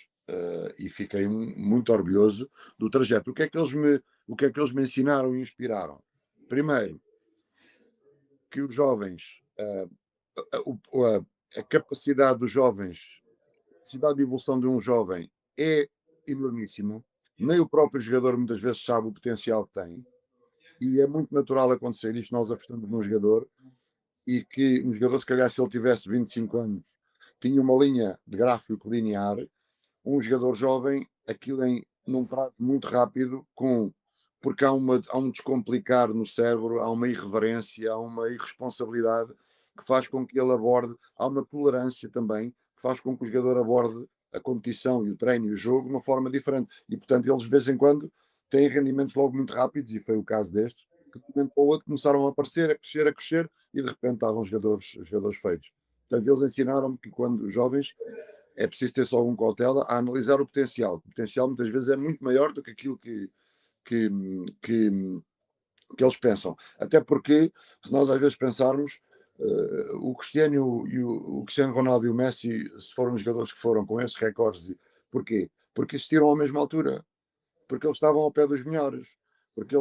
E fiquei muito orgulhoso do trajeto. O que é que eles me ensinaram e inspiraram? Primeiro, que os jovens, a capacidade dos jovens, a capacidade de evolução de um jovem é enormíssima. nem o próprio jogador muitas vezes sabe o potencial que tem, e é muito natural acontecer isto. Nós apostamos num jogador e que um jogador, se calhar, se ele tivesse 25 anos, tinha uma linha de gráfico linear, um jogador jovem, aquilo num prazo muito rápido, porque há um descomplicar no cérebro, há uma irreverência, há uma irresponsabilidade que faz com que ele aborde, há uma tolerância também, que faz com que o jogador aborde a competição e o treino e o jogo de uma forma diferente. E, portanto, eles de vez em quando têm rendimentos logo muito rápidos, e foi o caso destes, que de um momento para o outro começaram a aparecer, a crescer, e de repente estavam jogadores feitos. Portanto, eles ensinaram-me que quando jovens é preciso ter só algum cautela a analisar o potencial. O potencial muitas vezes é muito maior do que aquilo que, que, que eles pensam. Até porque, se nós às vezes pensarmos, o Cristiano o Cristiano Ronaldo e o Messi, se foram os jogadores que foram com esses recordes, porquê? Porque existiram à mesma altura, porque eles estavam ao pé dos melhores, porque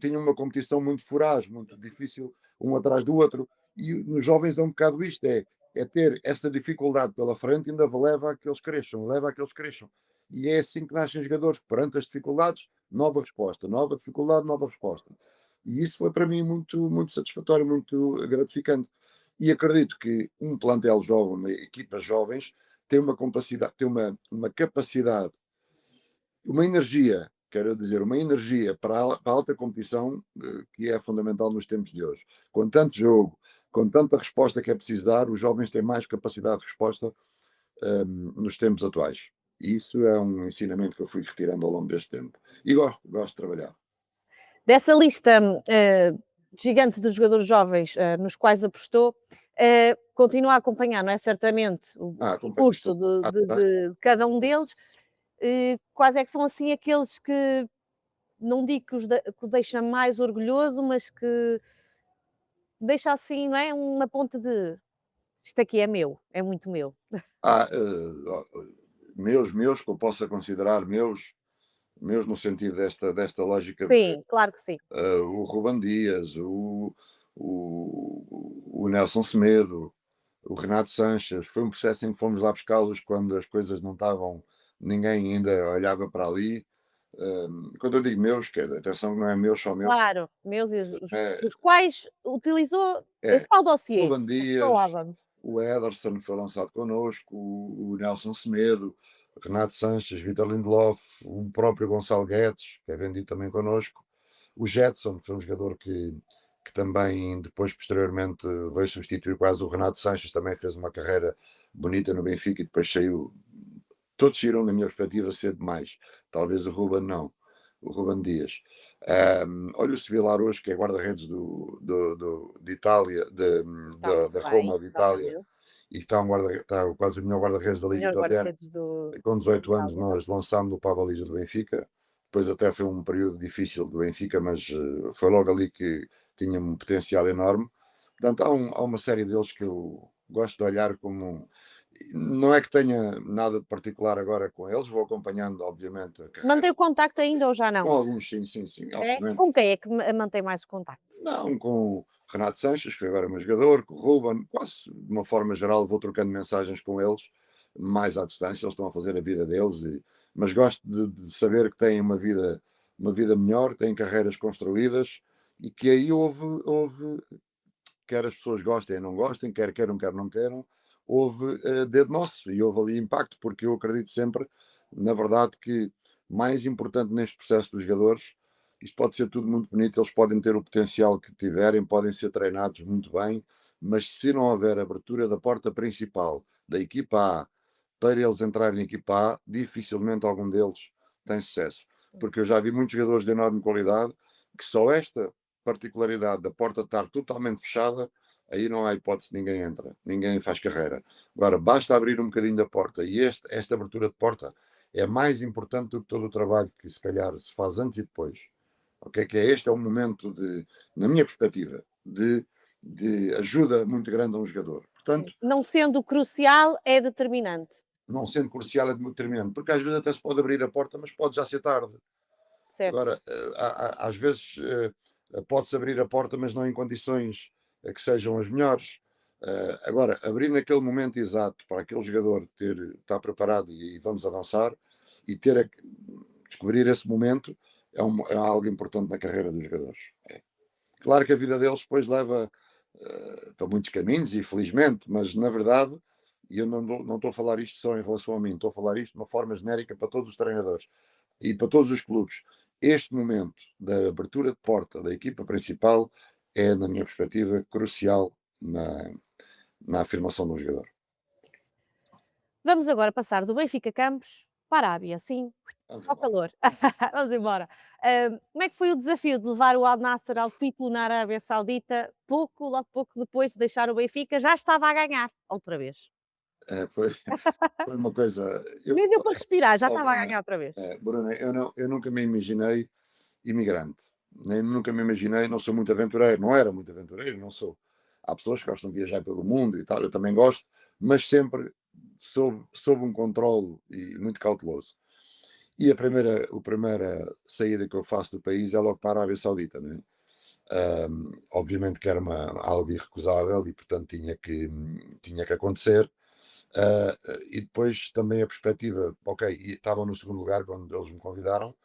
tinham uma competição muito voraz, muito difícil, um atrás do outro. E nos jovens é um bocado isto: é ter essa dificuldade pela frente, ainda leva a que eles cresçam. E é assim que nascem jogadores, perante as dificuldades, nova resposta, nova dificuldade, nova resposta. E isso foi para mim muito satisfatório, muito gratificante. E acredito que um plantel jovem, uma equipa jovens, tem uma capacidade, uma energia, quero dizer, uma energia para a alta competição, que é fundamental nos tempos de hoje. Com tanto jogo, com tanta resposta que é preciso dar, os jovens têm mais capacidade de resposta nos tempos atuais. E isso é um ensinamento que eu fui retirando ao longo deste tempo. E gosto de trabalhar. Dessa lista gigante de jogadores jovens nos quais apostou, continua a acompanhar, não é? Certamente o Acompanho percurso isto. de cada um deles. Quais é que são assim aqueles que não digo que o deixa mais orgulhoso, mas que deixa assim, não é? Uma ponte de isto aqui é meu, é muito meu. Há meus que eu possa considerar meus no sentido desta lógica de Sim, claro que sim. o Ruben Dias, o Nelson Semedo, o Renato Sanches. Foi um processo em que fomos lá buscá-los quando as coisas não estavam, ninguém ainda olhava para ali. Quando eu digo meus, atenção que não é meus só meus, Claro, meus e é, os quais utilizou é esse tal dossiê, Ruben é que Dias, falávamos. o Ederson foi lançado connosco, o Nelson Semedo, Renato Sanches, Vitor Lindelof, o próprio Gonçalo Guedes, que é vendido também connosco, o Jetson, foi um jogador que também depois, posteriormente, veio substituir quase o Renato Sanches, também fez uma carreira bonita no Benfica e depois saiu. Todos saíram, na minha perspectiva, cedo demais. Talvez o Ruben não, o Ruben Dias. Olha o Sevilar hoje, que é guarda-redes de Itália, Está muito da bem, Roma de graças a Itália, Deus. e está quase o melhor guarda-redes da Liga Melhor Italiana. guarda-redes do Com da 18 anos Itália. nós lançámos-lo para a baliza do Benfica. Depois até foi um período difícil do Benfica, mas foi logo ali que tinha um potencial enorme. Portanto, há uma série deles que eu gosto de olhar como. Não é que tenha nada de particular agora com eles, vou acompanhando, obviamente, a carreira. Mantém o contacto ainda ou já Com não? alguns, sim, sim, sim, É? obviamente. Com quem é que mantém mais o contacto? Não, com o Renato Sanches, que foi agora meu jogador, com o Ruben, quase de uma forma geral vou trocando mensagens com eles, mais à distância, eles estão a fazer a vida deles, mas gosto de saber que têm uma vida melhor, têm carreiras construídas e que aí houve quer as pessoas gostem ou não gostem, quer queiram, quer não queiram, houve dedo nosso e houve ali impacto, porque eu acredito sempre, na verdade, que mais importante neste processo dos jogadores, isto pode ser tudo muito bonito, eles podem ter o potencial que tiverem, podem ser treinados muito bem, mas se não houver abertura da porta principal da equipa A para eles entrarem na equipa A, dificilmente algum deles tem sucesso. Porque eu já vi muitos jogadores de enorme qualidade que só esta particularidade da porta estar totalmente fechada, aí não há hipótese, ninguém entra, ninguém faz carreira. Agora, basta abrir um bocadinho da porta e esta abertura de porta é mais importante do que todo o trabalho que se calhar se faz antes e depois. Ok? Que este é um momento de, na minha perspectiva, de ajuda muito grande a um jogador. Sim. Portanto, Não sendo crucial, é determinante, não sendo crucial é determinante, porque às vezes até se pode abrir a porta, mas pode já ser tarde. certo? Agora, às vezes pode-se abrir a porta, mas não em condições que sejam as melhores. Agora, abrir naquele momento exato para aquele jogador estar preparado e vamos avançar e ter descobrir esse momento é algo importante na carreira dos jogadores. É. Claro que a vida deles depois leva para muitos caminhos, e felizmente, mas na verdade, e eu não estou a falar isto só em relação a mim, estou a falar isto de uma forma genérica para todos os treinadores e para todos os clubes. Este momento da abertura de porta da equipa principal é, na minha perspectiva, crucial na afirmação de um jogador. Vamos agora passar do Benfica Campos para a Arábia, sim, Vamos ao embora. calor. Vamos embora. Como é que foi o desafio de levar o Al Nassr ao título na Arábia Saudita, logo pouco depois de deixar o Benfica, já estava a ganhar outra vez? Foi uma coisa. Nem deu para respirar, já Oh, estava a Bruna, ganhar outra vez. Bruna, eu nunca me imaginei imigrante. Nem nunca me imaginei, não sou muito aventureiro, não era muito aventureiro, não sou. Há pessoas que gostam de viajar pelo mundo e tal, eu também gosto, mas sempre sob um controle e muito cauteloso. E a primeira saída que eu faço do país é logo para a Arábia Saudita, né? Obviamente que era algo irrecusável e, portanto, tinha que acontecer. E depois também a perspectiva, ok, e estavam no segundo lugar quando eles me convidaram,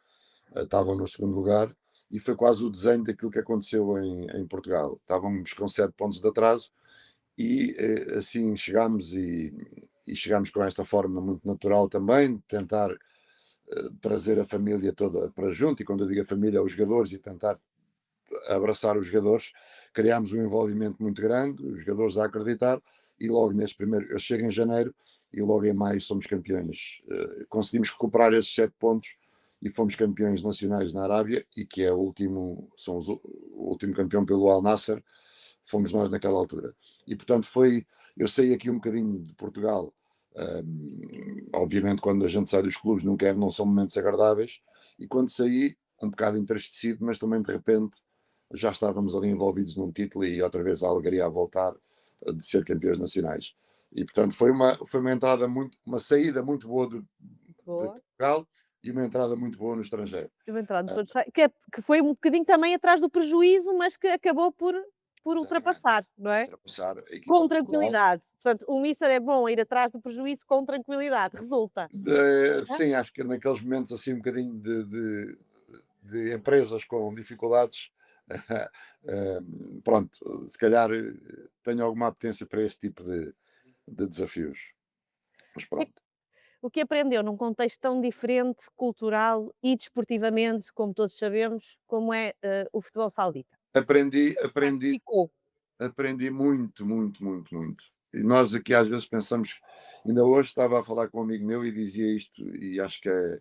estavam no segundo lugar, e foi quase o desenho daquilo que aconteceu em Portugal. Estávamos com 7 pontos de atraso e assim chegámos e chegámos com esta forma muito natural também, de tentar trazer a família toda para junto, e quando eu digo a família, os jogadores, e tentar abraçar os jogadores, criámos um envolvimento muito grande, os jogadores a acreditar, e logo nesse primeiro, eu chego em janeiro, e logo em maio somos campeões. Conseguimos recuperar esses 7 pontos e fomos campeões nacionais na Arábia, e que é somos o último campeão pelo Al Nassr, fomos nós naquela altura. E portanto eu saí aqui um bocadinho de Portugal. Obviamente quando a gente sai dos clubes não são momentos agradáveis, e quando saí um bocado entristecido, mas também de repente já estávamos ali envolvidos num título e outra vez a alegria a voltar de ser campeões nacionais. E portanto foi uma saída muito boa de Boa. Portugal, e uma entrada muito boa no estrangeiro. Eu entrar nos outros, que foi um bocadinho também atrás do prejuízo, mas que acabou por Exatamente. ultrapassar, não é? Ultrapassar a equipa Com de Portugal. tranquilidade. Portanto, o Mister é bom ir atrás do prejuízo com tranquilidade, resulta. Hã? Sim, acho que naqueles momentos assim um bocadinho de empresas com dificuldades, pronto, se calhar tenho alguma apetência para esse tipo de desafios. Mas O que é pronto. que o que aprendeu num contexto tão diferente, cultural e desportivamente, como todos sabemos, como é, o futebol saudita? Aprendi, O que mais aprendi, ficou? aprendi muito, muito, muito, muito. E nós aqui às vezes pensamos, ainda hoje estava a falar com um amigo meu e dizia isto, e acho que é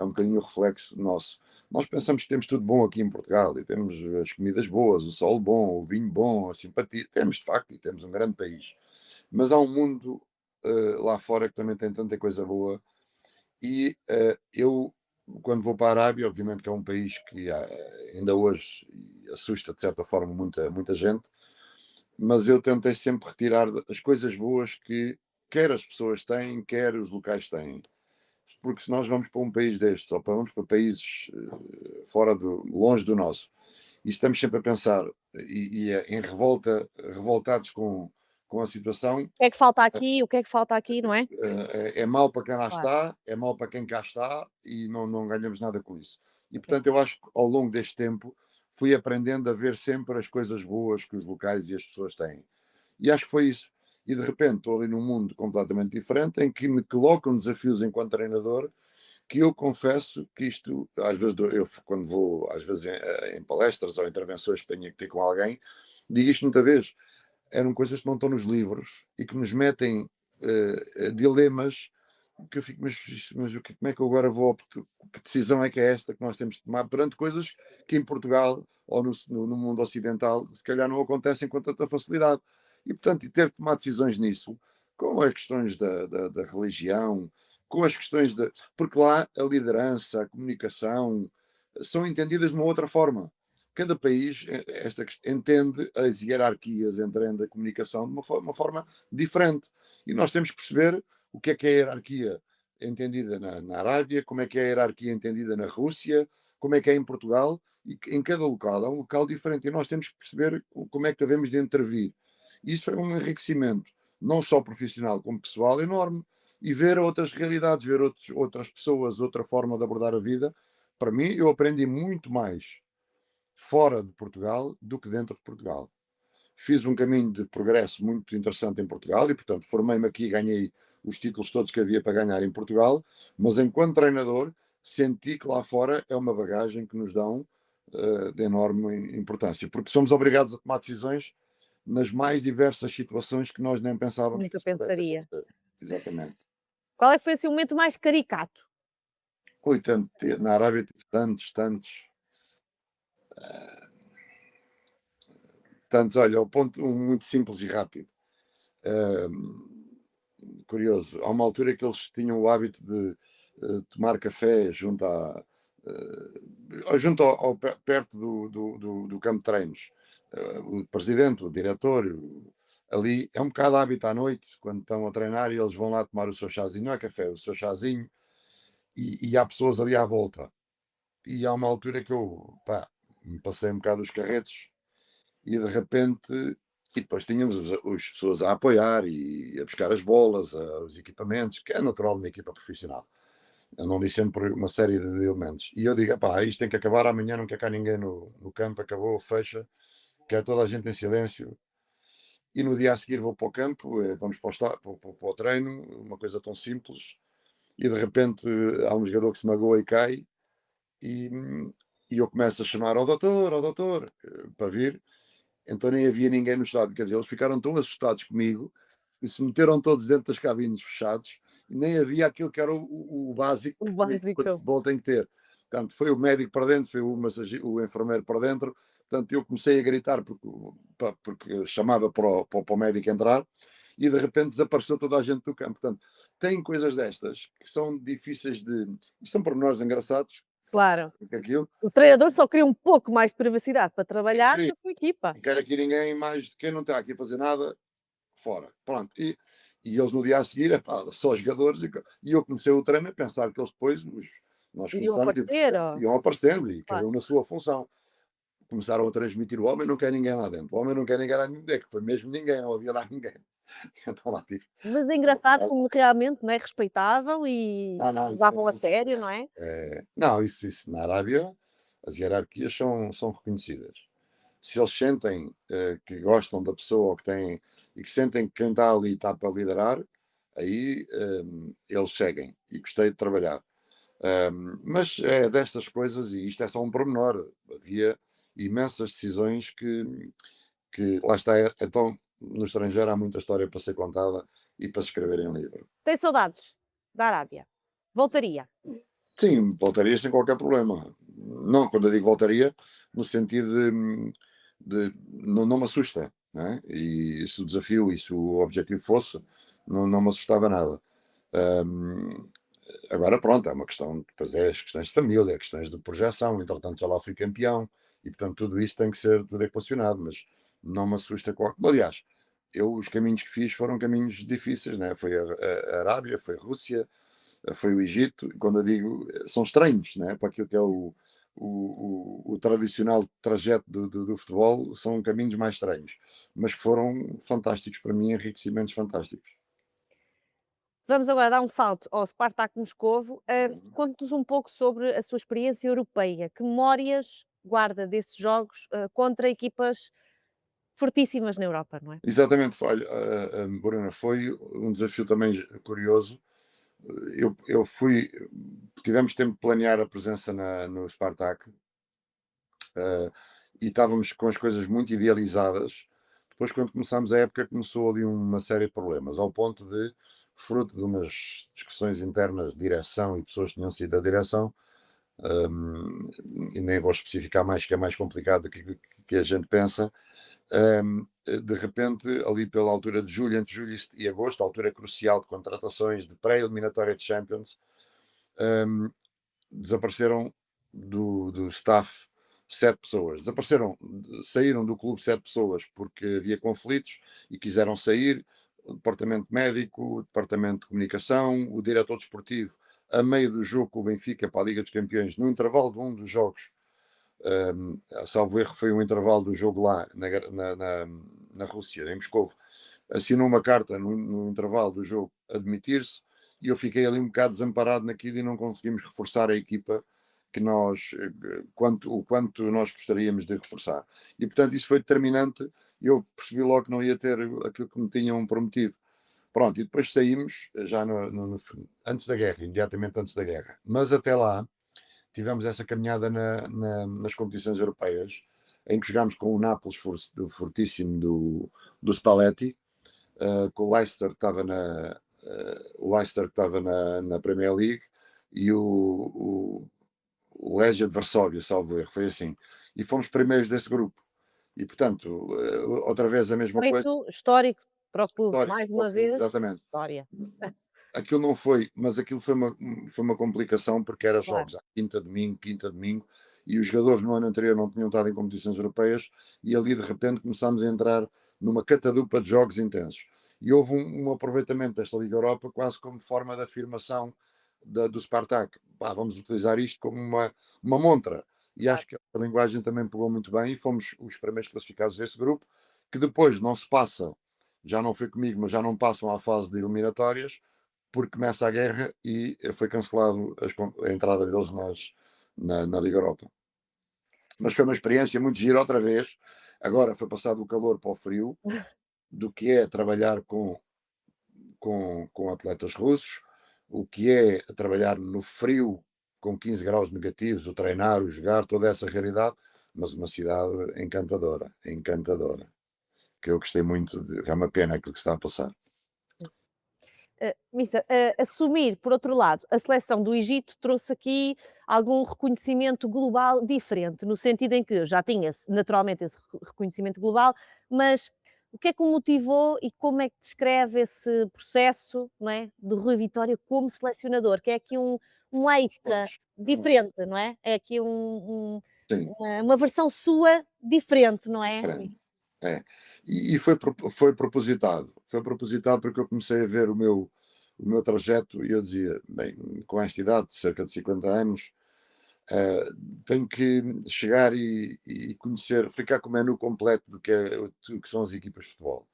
um bocadinho o reflexo nosso. Nós pensamos que temos tudo bom aqui em Portugal, e temos as comidas boas, o sol bom, o vinho bom, a simpatia. Temos de facto, e temos um grande país. Mas há um mundo lá fora que também tem tanta coisa boa, e eu, quando vou para a Arábia, obviamente que é um país que ainda hoje assusta de certa forma muita gente, mas eu tentei sempre retirar as coisas boas que quer as pessoas têm, quer os locais têm. Porque se nós vamos para um país destes, ou vamos para países longe do nosso, e estamos sempre a pensar em revoltados com a situação, O que é que falta aqui? O que é que falta aqui, não é? é mau para quem lá Claro. está, é mau para quem cá está, e não ganhamos nada com isso. E portanto, eu acho que ao longo deste tempo fui aprendendo a ver sempre as coisas boas que os locais e as pessoas têm. E acho que foi isso. E de repente estou ali num mundo completamente diferente, em que me colocam desafios enquanto treinador, que eu confesso que isto, às vezes, eu quando vou, às vezes, em palestras ou intervenções que tenho que ter com alguém, digo isto muita vez, eram coisas que não estão nos livros e que nos metem dilemas que eu fico, mas como é que eu agora que decisão é que é esta que nós temos de tomar perante coisas que em Portugal ou no mundo ocidental se calhar não acontecem com tanta facilidade. E portanto, e ter que tomar decisões nisso, com as questões da religião, com as questões da. Porque lá a liderança, a comunicação são entendidas de uma outra forma. Cada país entende as hierarquias, entende a comunicação de uma forma diferente. E nós temos que perceber o que é a hierarquia entendida na Arábia, como é que é a hierarquia entendida na Rússia, como é que é em Portugal, e em cada local é um local diferente, e nós temos que perceber como é que devemos de intervir. Isso é um enriquecimento, não só profissional como pessoal, enorme, e ver outras realidades, ver outras pessoas, outra forma de abordar a vida, para mim, eu aprendi muito mais fora de Portugal do que dentro de Portugal. Fiz um caminho de progresso muito interessante em Portugal e, portanto, formei-me aqui e ganhei os títulos todos que havia para ganhar em Portugal, mas enquanto treinador, senti que lá fora é uma bagagem que nos dão de enorme importância, porque somos obrigados a tomar decisões nas mais diversas situações que nós nem pensávamos que Nunca isso pudesse pensaria. acontecer. Exatamente. Qual é que foi assim, o momento mais caricato? Ui, na Arábia tive tantos. Tantos, olha, o ponto muito simples e rápido. Curioso, há uma altura que eles tinham o hábito de tomar café junto perto do campo de treinos. O presidente, o diretor, ali é um bocado hábito à noite, quando estão a treinar e eles vão lá tomar o seu chazinho, não é café, o seu chazinho, e há pessoas ali à volta. E há uma altura que eu, pá, me passei um bocado os carretos e de repente, e depois tínhamos as pessoas a apoiar e a buscar as bolas, os equipamentos, que é natural de uma equipa profissional. Andam ali sempre uma série de elementos. E eu digo, pá, isto tem que acabar, amanhã não quer cá ninguém no campo, acabou, fecha, quer toda a gente em silêncio. E no dia a seguir vou para o campo, vamos para o treino, uma coisa tão simples, e de repente há um jogador que se magoa e cai, e, e eu começo a chamar ao doutor, para vir. Então nem havia ninguém no estádio. Quer dizer, eles ficaram tão assustados comigo que se meteram todos dentro das cabines fechados e nem havia aquilo que era o básico O que o básico. futebol tem que ter. Portanto, foi o médico para dentro, foi o enfermeiro para dentro. Portanto, eu comecei a gritar porque chamava para o médico entrar e de repente desapareceu toda a gente do campo. Portanto, tem coisas destas que são difíceis de. São pormenores engraçados, Claro. porque aquilo. O treinador só queria um pouco mais de privacidade para trabalhar com a sua equipa. Não quero aqui ninguém mais de quem não está aqui a fazer nada, fora. Pronto. E eles no dia a seguir, epá, só jogadores, e eu comecei o treino a pensar que eles depois, nós Iriam começamos, aparecer, iam aparecendo, e cada claro. um na sua função. Começaram a transmitir o homem não quer ninguém lá dentro, o homem não quer ninguém lá dentro, é que foi mesmo ninguém, não havia lá ninguém. Então lá tive. Mas é engraçado como realmente, não é, respeitavam e Não, não, levavam a sério, não é? não, isso na Arábia, as hierarquias são reconhecidas. Se eles sentem que gostam da pessoa ou que têm e que sentem que quem está ali está para liderar, aí eles seguem e gostei de trabalhar. Mas é destas coisas, e isto é só um pormenor. Havia imensas decisões que lá está. Então, no estrangeiro há muita história para ser contada e para se escrever em livro. Tem saudades da Arábia? Voltaria? Sim, voltaria sem qualquer problema. Não, quando eu digo voltaria, no sentido não me assusta, não é? E se o desafio e se o objetivo fosse, não me assustava nada. Hum, Agora, pronto, é uma questão, depois é as questões de família, questões de projeção, entretanto já lá fui campeão, e portanto tudo isso tem que ser tudo equacionado, mas não me assusta qualquer. Aliás, os caminhos que fiz foram caminhos difíceis, né? Foi a Arábia, foi a Rússia, foi o Egito, e quando eu digo, são estranhos, né? Para aquilo que é o tradicional trajeto do futebol, são caminhos mais estranhos, mas que foram fantásticos para mim, enriquecimentos fantásticos. Vamos agora dar um salto ao Spartak Moscovo. Uhum. Conte-nos um pouco sobre a sua experiência europeia. Que memórias guarda desses jogos, contra equipas fortíssimas na Europa, não é? Exatamente, olha, Bruna, foi um desafio também curioso. Eu fui, tivemos tempo de planear a presença no Spartak, eh, e estávamos com as coisas muito idealizadas. Depois, quando começámos a época, começou ali uma série de problemas, ao ponto de, fruto de umas discussões internas de direção e pessoas que tinham sido da direção, um, e nem vou especificar mais, que é mais complicado do que a gente pensa. De repente, ali pela altura de julho, entre julho e agosto, a altura crucial de contratações de pré-eliminatória de Champions, um, desapareceram do staff 7 pessoas. Desapareceram, saíram do clube 7 pessoas porque havia conflitos e quiseram sair. O departamento médico, o departamento de comunicação, o diretor desportivo, a meio do jogo com o Benfica para a Liga dos Campeões, no intervalo de um dos jogos, salvo erro, foi um intervalo do jogo lá na Rússia, em Moscou, assinou uma carta no intervalo do jogo a demitir-se, e eu fiquei ali um bocado desamparado naquilo e não conseguimos reforçar a equipa que nós, o quanto nós gostaríamos de reforçar. E, portanto, isso foi determinante e eu percebi logo que não ia ter aquilo que me tinham prometido. Pronto, e depois saímos já antes da guerra, imediatamente antes da guerra. Mas até lá tivemos essa caminhada nas competições europeias, em que jogámos com o Nápoles fortíssimo do Spalletti, com o Leicester que estava na Premier League e o Legia de Varsóvia, salvo erro, foi assim. E fomos primeiros desse grupo. E, portanto, outra vez a mesma coisa. Feito histórico para o clube, Histórico, mais uma vez, exatamente. história. Aquilo não foi, mas aquilo foi uma complicação porque era Claro. jogos à quinta, domingo, e os jogadores no ano anterior não tinham estado em competições europeias e ali de repente começámos a entrar numa catadupa de jogos intensos. E houve um aproveitamento desta Liga Europa quase como forma de afirmação do Spartak. Pá, vamos utilizar isto como uma montra. E Claro. acho que a linguagem também pegou muito bem e fomos os primeiros classificados desse grupo, que depois não se passa, já não foi comigo, mas já não passam à fase de eliminatórias, porque começa a guerra e foi cancelado a entrada deles na Liga Europa. Mas foi uma experiência muito gira outra vez. Agora foi passado o calor para o frio, do que é trabalhar com atletas russos, o que é trabalhar no frio com 15 graus negativos, o treinar, o jogar, toda essa realidade, mas uma cidade encantadora, encantadora, que eu gostei muito é uma pena aquilo que está a passar. Mister, assumir, por outro lado, a seleção do Egito trouxe aqui algum reconhecimento global diferente, no sentido em que já tinha-se naturalmente esse reconhecimento global, mas o que é que o motivou e como é que descreve esse processo, não é, de Rui Vitória como selecionador, que é aqui um extra Pois, diferente, não é? É aqui sim, uma versão sua diferente, não é? diferente. É. E foi propositado. Foi propositado porque eu comecei a ver o meu trajeto e eu dizia, bem, com esta idade, cerca de 50 anos, eh, tenho que chegar e conhecer, ficar com o menu completo do que são as equipas de futebol.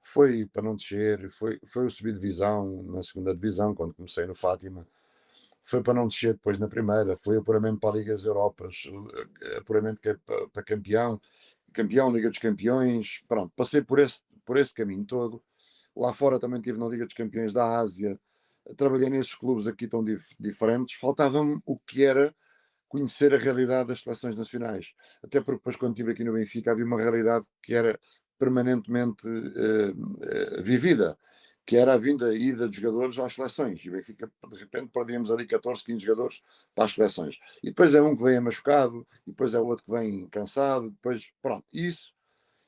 Foi para não descer, foi o subir divisão na segunda divisão, quando comecei no Fátima, foi para não descer depois na primeira, foi apuramento para a Liga das Europas, apuramento para campeão, campeão, Liga dos Campeões, pronto, passei por esse caminho todo. Lá fora também estive na Liga dos Campeões da Ásia, trabalhei nesses clubes aqui tão diferentes, faltava-me o que era conhecer a realidade das seleções nacionais. Até porque depois quando estive aqui no Benfica havia uma realidade que era permanentemente vivida, que era a vinda e ida de jogadores às seleções. E o Benfica, de repente, perdíamos ali 14, 15 jogadores para as seleções. E depois é um que vem machucado, e depois é o outro que vem cansado, depois, pronto, isso.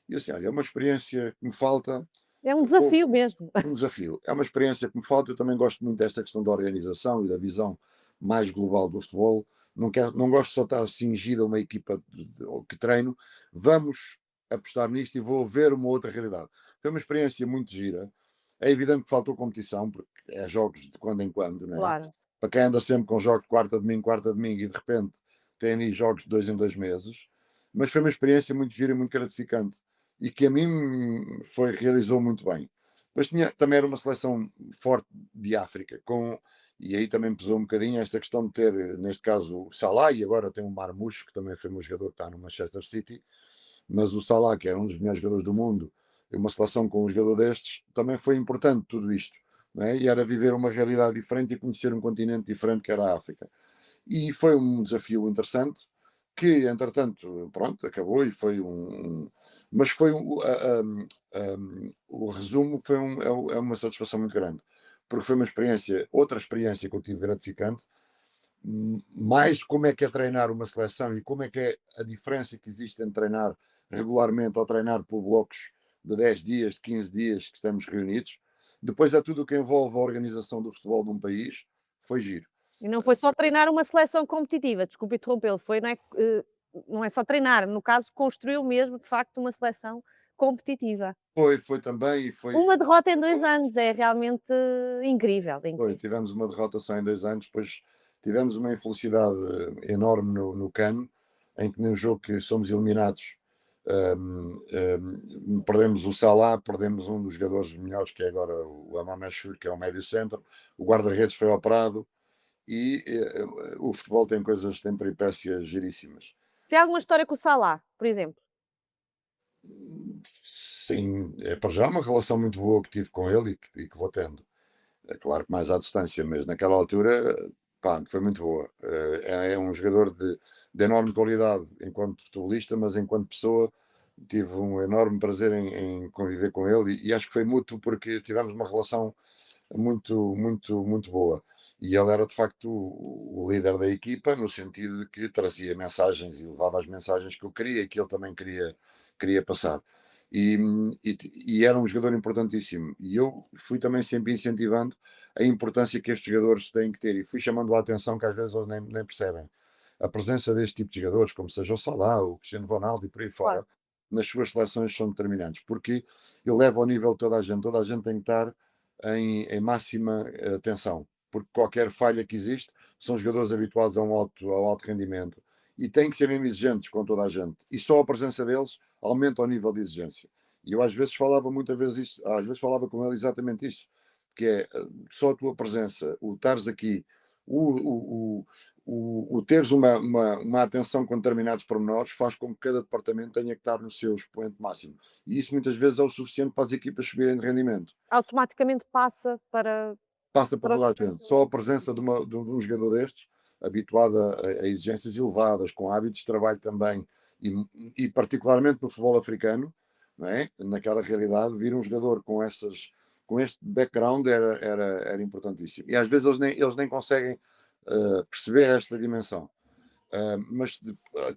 E assim, olha, é uma experiência que me falta, É um houve desafio mesmo. um desafio. É uma experiência que me falta. Eu também gosto muito desta questão da organização e da visão mais global do futebol. Não gosto só de estar cingido a uma equipa que treino. Vamos apostar nisto e vou ver uma outra realidade. Foi uma experiência muito gira. É evidente que faltou competição, porque é jogos de quando em quando, não é? Claro. Para quem anda sempre com jogos de quarta a domingo e de repente tem ali jogos de 2 em 2 meses. Mas foi uma experiência muito gira e muito gratificante e que a mim realizou muito bem. Mas também era uma seleção forte de África, e aí também pesou um bocadinho esta questão de ter, neste caso, o Salah, e agora tem o Marmoush, que também foi meu jogador que está no Manchester City, mas o Salah, que era um dos melhores jogadores do mundo, e uma seleção com um jogador destes, também foi importante tudo isto. Não é? E era viver uma realidade diferente e conhecer um continente diferente que era a África. E foi um desafio interessante, que entretanto, pronto, acabou e foi mas foi o resumo é uma satisfação muito grande, porque foi outra experiência que eu tive gratificante, mais como é que é treinar uma seleção e como é que é a diferença que existe entre treinar regularmente ou treinar por blocos de 10 dias, de 15 dias que estamos reunidos. Depois é tudo o que envolve a organização do futebol de um país, foi giro. E não foi só treinar uma seleção competitiva, desculpe interrompê-lo, foi, não é só treinar, no caso construiu mesmo, de facto, uma seleção competitiva. Foi também, e Uma derrota em 2 anos é realmente incrível, incrível. tivemos uma derrota só em 2 anos, depois tivemos uma infelicidade enorme no CAN, em que no jogo que somos eliminados, perdemos o Salah, perdemos um dos jogadores melhores, que é agora o Amameshur, que é o médio centro, o guarda-redes foi operado, e o futebol tem coisas, tem peripécias giríssimas. Tem alguma história com o Salah, por exemplo? Sim, é para já uma relação muito boa que tive com ele e que vou tendo. É claro que mais à distância, mas naquela altura, pá, foi muito boa. É um jogador de enorme qualidade enquanto futebolista, mas enquanto pessoa tive um enorme prazer em conviver com ele e acho que foi mútuo porque tivemos uma relação muito boa. E ele era de facto o líder da equipa, no sentido de que trazia mensagens e levava as mensagens que eu queria e que ele também queria passar. E, e era um jogador importantíssimo. E eu fui também sempre incentivando a importância que estes jogadores têm que ter. E fui chamando a atenção que às vezes eles nem percebem. A presença deste tipo de jogadores, como seja o Salah, o Cristiano Ronaldo e por aí Claro. fora, nas suas seleções são determinantes. Porque ele leva ao nível de toda a gente tem que estar em máxima atenção, porque qualquer falha que existe são jogadores habituados ao alto rendimento e têm que ser mesmo exigentes com toda a gente. E só a presença deles aumenta o nível de exigência. E eu às vezes falava muitas vezes isto, às vezes falava com ele exatamente isto, que é só a tua presença, o estares aqui, o teres uma atenção com determinados pormenores faz com que cada departamento tenha que estar no seu expoente máximo. E isso muitas vezes é o suficiente para as equipas subirem de rendimento. Automaticamente passa Passa para para os toda a restantes gente. Só a jogadores. presença de um jogador destes, habituado a exigências elevadas, com hábitos de trabalho também, e particularmente no futebol africano, não é? Naquela realidade, vir um jogador com este background era importantíssimo. E às vezes eles nem conseguem perceber esta dimensão. Mas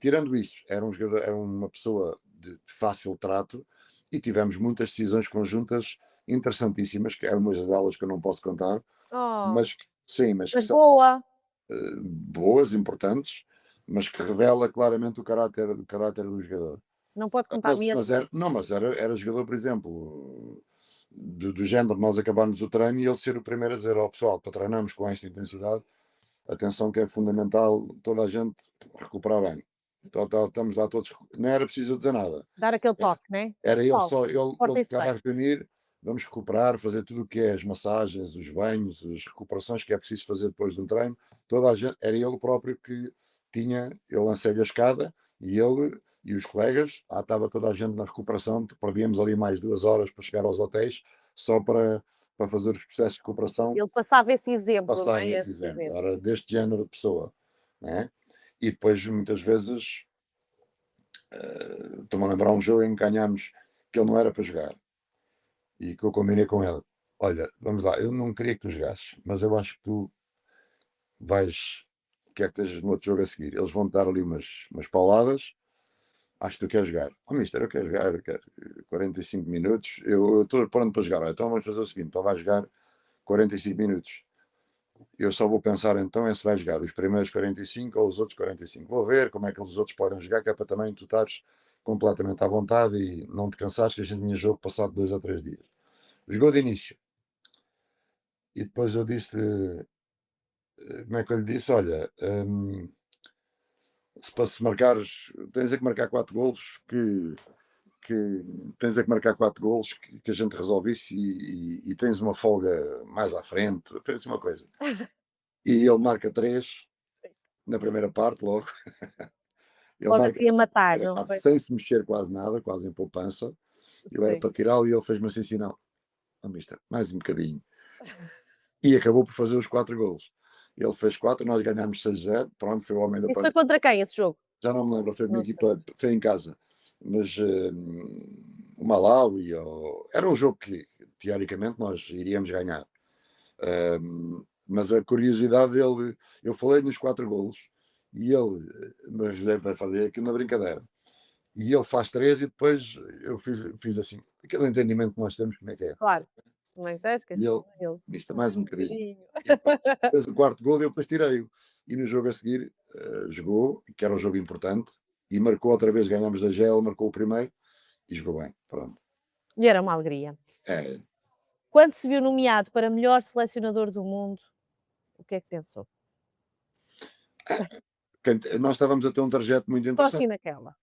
tirando isso, era um jogador, era uma pessoa de fácil trato e tivemos muitas decisões conjuntas interessantíssimas, que é uma delas que eu não posso contar, Oh, mas sim, mas que mas são boa, boas, importantes, mas que revela claramente o caráter do jogador. não pode contar Mas mesmo. era, não, mas era jogador, por exemplo, do género, nós acabarmos o treino e ele ser o primeiro a dizer ao pessoal, para treinarmos com esta intensidade, atenção que é fundamental toda a gente recuperar bem. Então, estamos lá todos, não era preciso dizer nada. Dar aquele toque, né? Era ele Pessoal, só, ele portem-se ficava bem. a reunir, vamos recuperar, fazer tudo o que é as massagens, os banhos, as recuperações que é preciso fazer depois de um treino. Toda a gente, era ele próprio que tinha, eu lancei-lhe a escada e ele e os colegas, estava toda a gente na recuperação, perdíamos ali mais 2 horas para chegar aos hotéis, só para fazer os processos de recuperação, Ele passava esse exemplo, não passava é? esse Esse exemplo, exemplo. era deste género de pessoa, né? E depois, muitas vezes, estou-me a lembrar um jogo em que ganhámos, que ele não era para jogar, e que eu combinei com ele: olha, vamos lá, eu não queria que tu jogasses, mas eu acho que tu vais, quer que estejas no outro jogo a seguir, eles vão-te dar ali umas pauladas, acho que tu queres jogar. Oh, mister, eu quero jogar, eu quero 45 minutos, eu estou pronto para jogar. Olha, então vamos fazer o seguinte, então vais jogar 45 minutos. Eu só vou pensar então é se vai jogar os primeiros 45 ou os outros 45. Vou ver como é que os outros podem jogar, que é para também tu estares completamente à vontade e não te cansares, que a gente tinha jogo passado 2 ou 3 dias. Jogou de início. E depois eu disse-lhe, como é que eu lhe disse? Olha, se para se marcares, tens é que marcar 4 golos, que tens é que marcar 4 golos, que a gente resolve isso e tens uma folga mais à frente. Fez uma coisa. E ele marca 3 na primeira parte, logo. Ele Logo marca assim a matar, primeira não parte foi? sem se mexer quase nada, quase em poupança. Eu era Sim. para tirá-lo e ele fez-me assim sinal. Oh, mister, mais um bocadinho. E acabou por fazer os 4 golos. Ele fez 4, nós ganhámos 6-0. Pronto, foi o homem da Isso foi partida. contra quem esse jogo? Já não me lembro, foi a minha Não sei. equipa, foi em casa. Mas o Malawi, era um jogo que teoricamente nós iríamos ganhar. Mas a curiosidade dele, eu falei nos 4 golos e ele, mas deve para fazer aquilo na brincadeira. E ele faz 3 e depois eu fiz assim, aquele entendimento que nós temos, como é que é? Claro, não é que E ele, ele. isto mais um Um bocadinho. bocadinho. E pá, fez o quarto gol e eu depois tirei-o. E no jogo a seguir jogou, que era um jogo importante, e marcou outra vez, ganhámos da GEL, marcou o primeiro e jogou bem. Pronto. E era uma alegria. É, Quando se viu nomeado para melhor selecionador do mundo, o que é que pensou? nós estávamos a ter um trajeto muito Só interessante. assim naquela.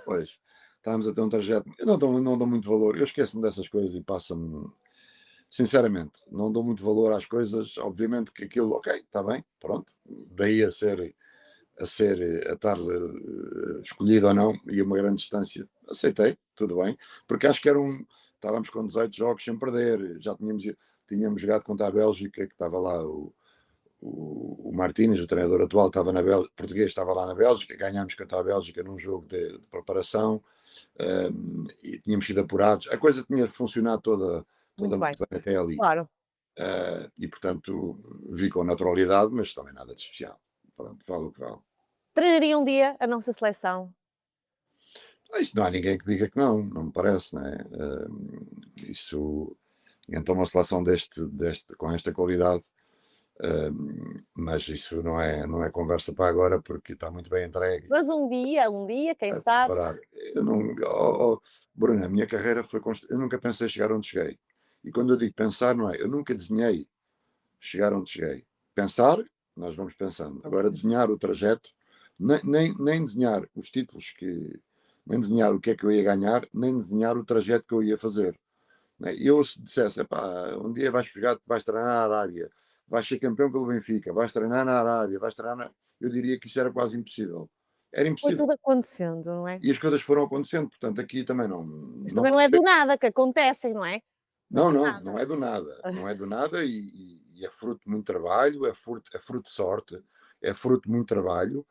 Pois, estávamos a ter um trajeto. Eu não dou muito valor, eu esqueço-me dessas coisas e passa-me. sinceramente, não dou muito valor às coisas. Obviamente que aquilo, ok, está bem, pronto. Daí a estar escolhido ou não, e uma grande distância, aceitei, tudo bem, porque acho que estávamos com 18 jogos sem perder, já tínhamos jogado contra a Bélgica, que estava lá o Martínez, o treinador atual, estava na Bélgica, português, estava lá na Bélgica, ganhámos contra a Bélgica num jogo de preparação, e tínhamos sido apurados, a coisa tinha funcionado toda Muito bem, muito bem até ali. claro. E portanto vi com naturalidade, mas também nada de especial. Pronto, vale o que vale. Treinaria um dia a nossa seleção? Isso não há ninguém que diga que não, não me parece, não é? Isso, então uma seleção com esta qualidade, mas isso não é conversa para agora, porque está muito bem entregue. Mas um dia, quem sabe? Parar. Eu não, Bruno, a minha carreira eu nunca pensei chegar onde cheguei. E quando eu digo pensar, não é? Eu nunca desenhei chegar onde cheguei. Pensar, nós vamos pensando. Agora, desenhar o trajeto, nem desenhar os títulos nem desenhar o que é que eu ia ganhar, nem desenhar o trajeto que eu ia fazer. Né? Eu, se dissesse, epá, um dia vais treinar na Arábia, vais ser campeão pelo Benfica, vais treinar na Arábia, eu diria que isso era quase impossível. Era Foi impossível. tudo acontecendo, não é? E as coisas foram acontecendo, portanto, aqui também Mas não também não é do nada que acontecem, não é? Não é não, do não, nada. não é do nada. Não é do nada e é fruto de muito trabalho, é fruto de sorte, é fruto de muito trabalho,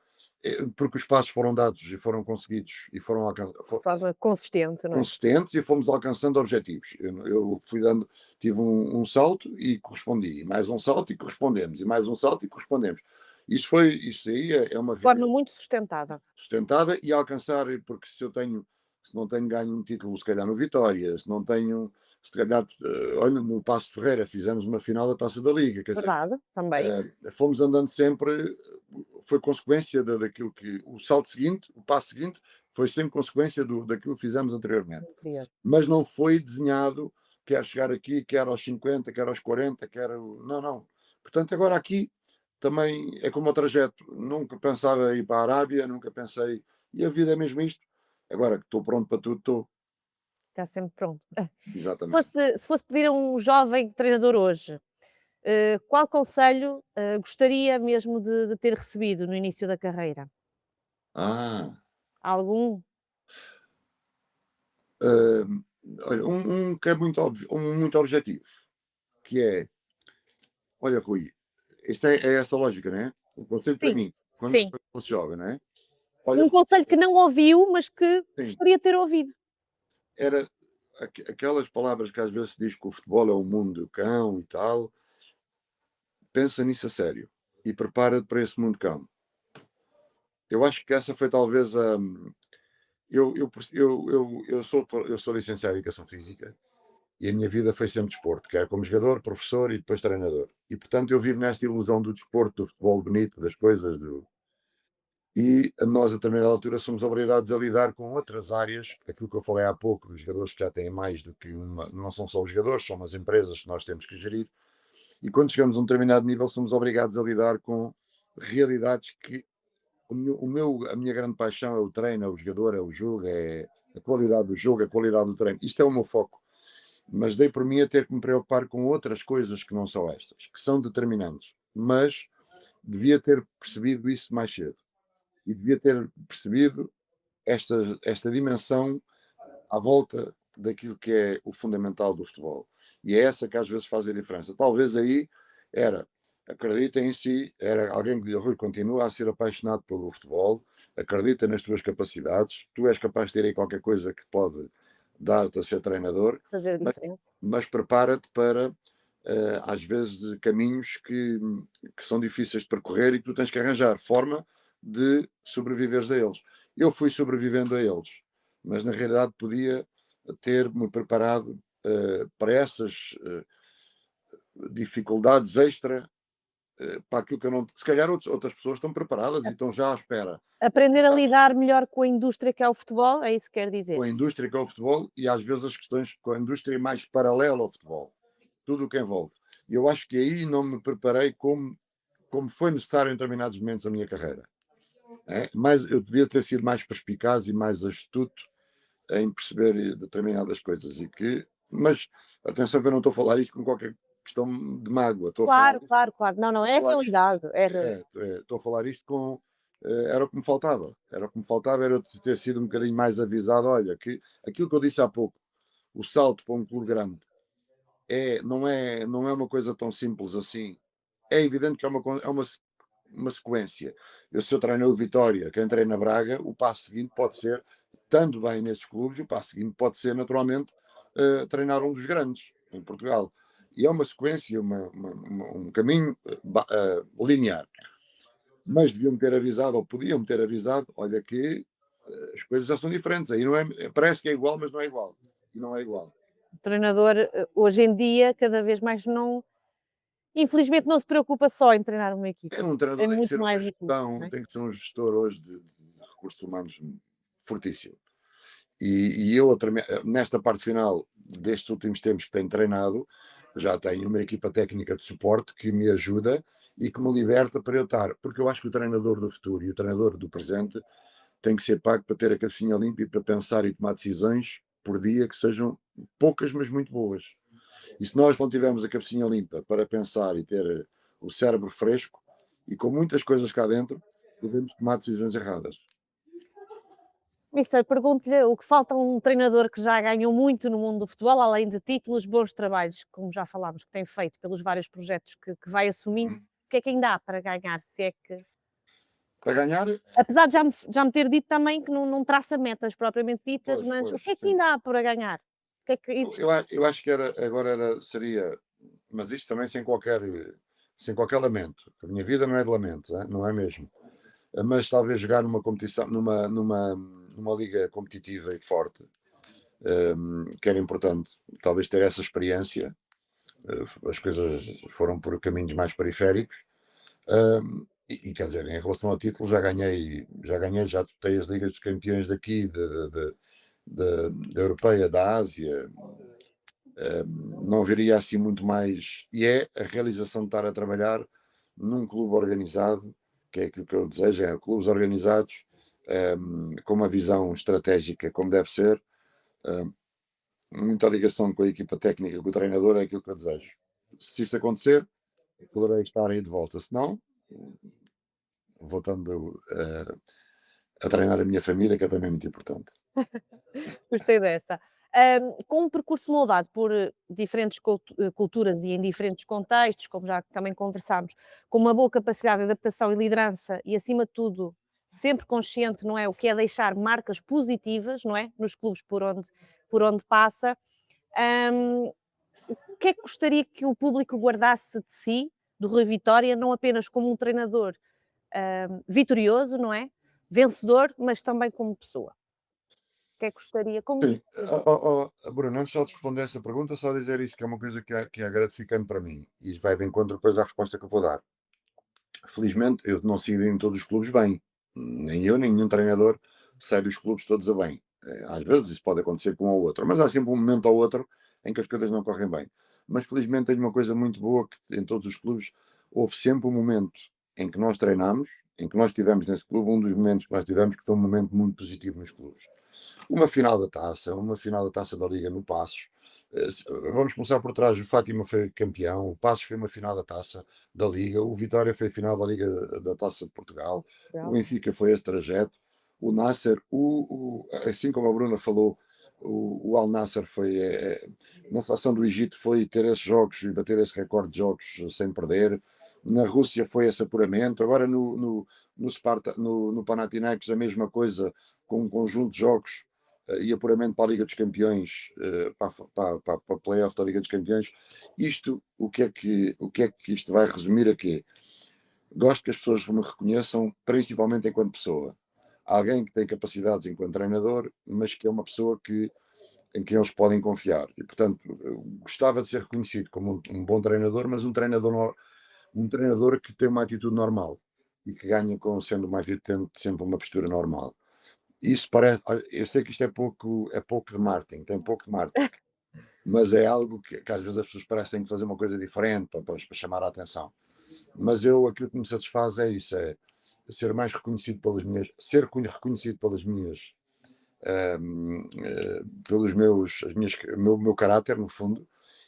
porque os passos foram dados e foram conseguidos e foram De forma consistente, não é? consistentes e fomos alcançando objetivos. Eu fui dando, tive um salto e correspondi, e mais um salto e correspondemos, e mais um salto e correspondemos. Isso aí é uma De vida forma muito sustentada. sustentada e alcançar, porque se não tenho ganho um título, se calhar no Vitória, se não tenho, se calhar, olha, no Paço de Ferreira fizemos uma final da Taça da Liga, quer dizer, Verdade, também. fomos andando sempre, foi consequência daquilo que, o salto seguinte, o passo seguinte, foi sempre consequência daquilo que fizemos anteriormente. Anterior. Mas não foi desenhado, quero chegar aqui, quero aos 50, quero aos 40, quero. Não, não. Portanto, agora aqui também é como o trajeto. Nunca pensava ir para a Arábia, nunca pensei. E a vida é mesmo isto. Agora que estou pronto para tudo, estou. Está sempre pronto. Exatamente. Se fosse pedir a um jovem treinador hoje, qual conselho, gostaria mesmo de ter recebido no início da carreira? Ah, Algum? hum, olha, um que é muito óbvio, muito objetivo, que é, olha, Rui, isto é essa lógica, não é? O conselho para Sim, mim, quando sim. fosse jovem, não é? Olha, Um conselho que não ouviu, mas que sim, gostaria de ter ouvido. era aquelas palavras que às vezes se diz que o futebol é o mundo do cão e tal. Pensa nisso a sério e prepara-te para esse mundo cão. Eu acho que essa foi talvez a. Eu sou licenciado em Educação Física e a minha vida foi sempre desporto, quer como jogador, professor e depois treinador. E portanto eu vivo nesta ilusão do desporto, do futebol bonito, das coisas. E nós, a determinada altura, somos obrigados a lidar com outras áreas, aquilo que eu falei há pouco, dos jogadores que já têm mais do que uma, não são só os jogadores, são as empresas que nós temos que gerir. E quando chegamos a um determinado nível, somos obrigados a lidar com realidades que a minha grande paixão é o treino, é o jogador, é o jogo, é a qualidade do jogo, a qualidade do treino. Isto é o meu foco. Mas dei por mim a ter que me preocupar com outras coisas que não são estas, que são determinantes. Mas devia ter percebido isso mais cedo. E devia ter percebido esta dimensão à volta daquilo que é o fundamental do futebol. E é essa que às vezes faz a diferença. Talvez aí era, acredita em si, era alguém que diz, Rui, continua a ser apaixonado pelo futebol, acredita nas tuas capacidades, tu és capaz de ter aí qualquer coisa que pode dar-te a ser treinador, Fazer a mas, diferença. mas prepara-te para, às vezes, caminhos que são difíceis de percorrer e que tu tens que arranjar forma de sobreviveres a eles. Eu fui sobrevivendo a eles, mas na realidade podia ter-me preparado para essas dificuldades extra, para aquilo que eu não. Se calhar outras pessoas estão preparadas e estão já à espera. Aprender a lidar melhor com a indústria que é o futebol, é isso que quer Com dizer? a indústria que é o futebol e às vezes as questões com a indústria mais paralela ao futebol, tudo o que envolve. E eu acho que aí não me preparei como foi necessário em determinados momentos da minha carreira. Mas eu devia ter sido mais perspicaz e mais astuto em perceber determinadas coisas e que mas atenção que eu não estou a falar isto com qualquer questão de mágoa, estou a falar Claro, isto, claro, claro. Não, não, é a falar isto realidade. É a realidade. estou a falar isto com era o que me faltava. Era o que me faltava, era eu ter sido um bocadinho mais avisado. Olha, que aquilo que eu disse há pouco, o salto para um clube grande não é uma coisa tão simples assim. É evidente que é uma sequência. Se eu treinei o Vitória, quem treina Braga, o passo seguinte pode ser, estando bem nesses clubes, o passo seguinte pode ser naturalmente treinar um dos grandes em Portugal. E é uma sequência, um caminho linear. Mas deviam-me ter avisado, ou podiam-me ter avisado, olha que as coisas já são diferentes. Aí não é, parece que é igual, mas não é igual. E não é igual. O treinador, hoje em dia, cada vez mais não. Infelizmente, não se preocupa só em treinar uma É equipa. um treinador, É tem que muito ser uma mais do que isso, não gestão, é? tem que ser um gestor hoje de recursos humanos fortíssimo. E eu, nesta parte final destes últimos tempos que tenho treinado, já tenho uma equipa técnica de suporte que me ajuda e que me liberta para eu estar, porque eu acho que o treinador do futuro e o treinador do presente tem que ser pago para ter a cabecinha limpa e para pensar e tomar decisões por dia que sejam poucas, mas muito boas. E se nós não tivermos a cabecinha limpa para pensar e ter o cérebro fresco e com muitas coisas cá dentro, podemos tomar decisões erradas. Mister, pergunto-lhe o que falta a um treinador que já ganhou muito no mundo do futebol, além de títulos, bons trabalhos, como já falámos, que tem feito pelos vários projetos que vai assumindo. O que é que ainda há para ganhar? Se é que. Para ganhar, Apesar de já me ter dito também que não traça metas propriamente ditas, pois, mas o pois, que é que sim. ainda há para ganhar? O que é que existe? Eu acho que seria, mas isto também sem qualquer lamento. A minha vida não é de lamentos, não é mesmo? Mas talvez jogar numa competição, numa liga competitiva e forte, que era importante. Talvez ter essa experiência. As coisas foram por caminhos mais periféricos. E quer dizer, em relação ao título, já disputei as Ligas dos Campeões daqui, da Europeia, da Ásia. Não haveria assim muito mais. E é a realização de estar a trabalhar num clube organizado, que é aquilo que eu desejo, é clubes organizados, com uma visão estratégica como deve ser, muita ligação com a equipa técnica, com o treinador, é aquilo que eu desejo. Se isso acontecer, poderei estar aí de volta. Se não, voltando a treinar a minha família, que é também muito importante. Gostei dessa. Com um percurso moldado por diferentes culturas e em diferentes contextos, como já também conversámos, com uma boa capacidade de adaptação e liderança e, acima de tudo, sempre consciente, não é, o que é deixar marcas positivas, não é, nos clubes por onde passa. hum, o que é que gostaria que o público guardasse de si, do Rui Vitória, não apenas como um treinador vitorioso, não é, vencedor, mas também como pessoa? O que é que gostaria? Como. Sim, Bruno, antes só de responder essa pergunta, só dizer isso, que é uma coisa que é gratificante para mim e vai de encontro depois à resposta que eu vou dar. Felizmente, eu não sigo em todos os clubes bem, nem eu, nem nenhum treinador segue os clubes todos a bem. Às vezes isso pode acontecer com um ou outro, mas há sempre um momento ou outro em que as coisas não correm bem. Mas felizmente tenho uma coisa muito boa que em todos os clubes houve sempre um momento em que nós treinamos, em que nós tivemos nesse clube, um dos momentos que nós tivemos que foi um momento muito positivo nos clubes. Uma final da taça da Liga no Passos. Vamos começar por trás. O Fátima foi campeão, o Passos foi uma final da taça da Liga, o Vitória foi final da Liga da Taça de Portugal, o Benfica foi esse trajeto, o Nasser, assim como a Bruna falou, o Al Nasser foi na seleção do Egito foi ter esses jogos e bater esse recorde de jogos sem perder. Na Rússia foi esse apuramento. Agora no Sparta, no Panathinaikos a mesma coisa, com um conjunto de jogos e apuramento para a Liga dos Campeões, para a playoff da Liga dos Campeões. O que é que isto vai resumir aqui? Gosto que as pessoas me reconheçam, principalmente enquanto pessoa. Alguém que tem capacidades enquanto treinador, mas que é uma pessoa em quem eles podem confiar. E, portanto, eu gostava de ser reconhecido como um bom treinador, mas um treinador que tem uma atitude normal e que ganha tendo sempre uma postura normal. Isso parece, eu sei que isto é pouco de marketing, tem pouco de marketing, mas é algo que às vezes as pessoas parecem fazer uma coisa diferente para chamar a atenção. Mas aquilo que me satisfaz é isso, é ser reconhecido pelas minhas meu caráter, no fundo,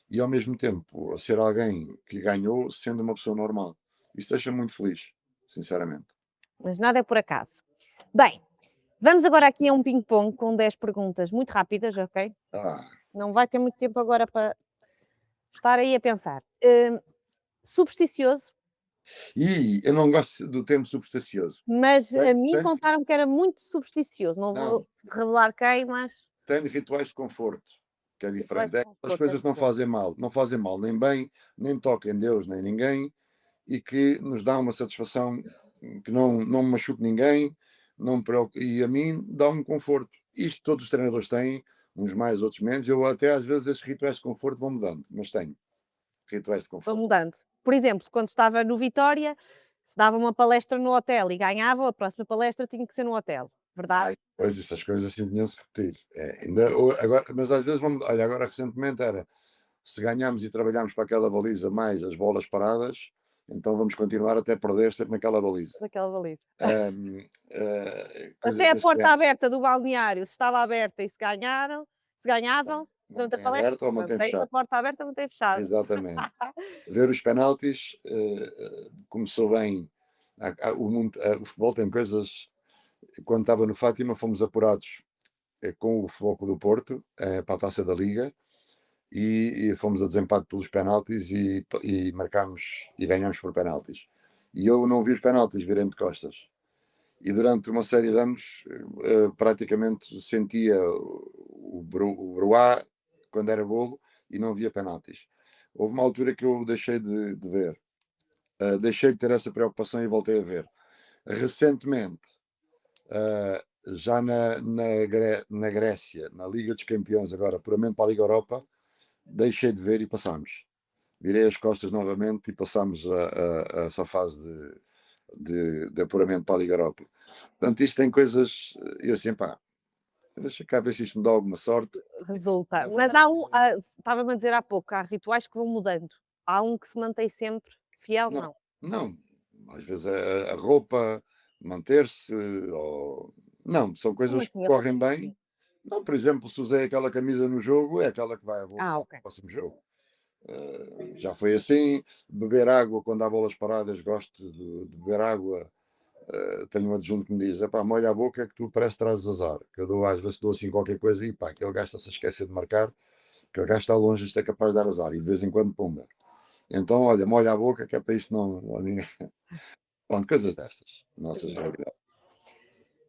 e ao mesmo tempo ser alguém que ganhou sendo uma pessoa normal. Isso deixa muito feliz, sinceramente. Mas nada é por acaso. Bem, vamos agora aqui a um ping-pong com 10 perguntas muito rápidas, ok? Ah, Não vai ter muito tempo agora para estar aí a pensar. Supersticioso, e eu não gosto do termo supersticioso. mas a mim Tenho, contaram que era muito supersticioso. Não não, vou revelar quem, mas tenho rituais de conforto, que é rituais diferente. de As conforto é coisas não diferente. fazem mal, não fazem mal nem bem, nem toquem Deus, nem ninguém, e que nos dá uma satisfação que não me machuque ninguém, não me preocupe, e a mim dá um conforto. Isto todos os treinadores têm, uns mais, outros menos. Eu até às vezes esses rituais de conforto vão mudando, mas tenho rituais de Vão conforto. mudando. Por exemplo, quando estava no Vitória, se dava uma palestra no hotel e ganhava, a próxima palestra tinha que ser no hotel, verdade? Ai, pois essas coisas assim tinham-se repetir. Agora, mas às vezes vamos, olha, agora recentemente era se ganhamos e trabalhamos para aquela baliza mais as bolas paradas, então vamos continuar até perder sempre naquela baliza. Daquela baliza. Coisas Até a desse porta género. aberta do balneário, se estava aberta e se ganhavam, durante a Mantém palestra, aberto ou mantém mantém a fechado? porta aberta, mantém fechada. Exatamente. Ver os penaltis, começou bem. O futebol tem coisas. Quando estava no Fátima, fomos apurados com o Futebol Clube do Porto para a taça da Liga e fomos a desempate pelos penaltis e marcámos e ganhámos por penaltis. E eu não vi os penaltis, virei-me de costas. E durante uma série de anos, praticamente sentia o Bruá quando era golo e não via penaltis. Houve uma altura que eu deixei de ver. Deixei de ter essa preocupação e voltei a ver. Recentemente, já na Grécia, na Liga dos Campeões, agora puramente para a Liga Europa, deixei de ver e passámos. Virei as costas novamente e passámos a essa fase de apuramento para a Liga Europa. Portanto, isto tem coisas. Eu assim, pá, deixa cá ver se isto me dá alguma sorte. Resulta. Na Mas verdade, há um, estava-me a dizer há pouco, há rituais que vão mudando. Há um que se mantém sempre fiel, não, não. não. Às vezes a roupa, manter-se, ou. Não, são Como coisas que assim a roupa correm bem. mantém? Não, por exemplo, se usei aquela camisa no jogo, é aquela que vai à bolsa Ah, no ok. próximo jogo. Já foi assim. Beber água quando há bolas paradas, gosto de beber água. Tenho um adjunto que me diz: "Epá, molha a boca que tu parece que trazes azar." Que eu dou, às vezes dou assim qualquer coisa e pá, aquele gajo está-se a esquecer de marcar, aquele gajo está longe, isto é capaz de dar azar. E de vez em quando, pumba. Então, olha, molha a boca que é para isso não ninguém. Pronto, coisas destas, nossas realidades.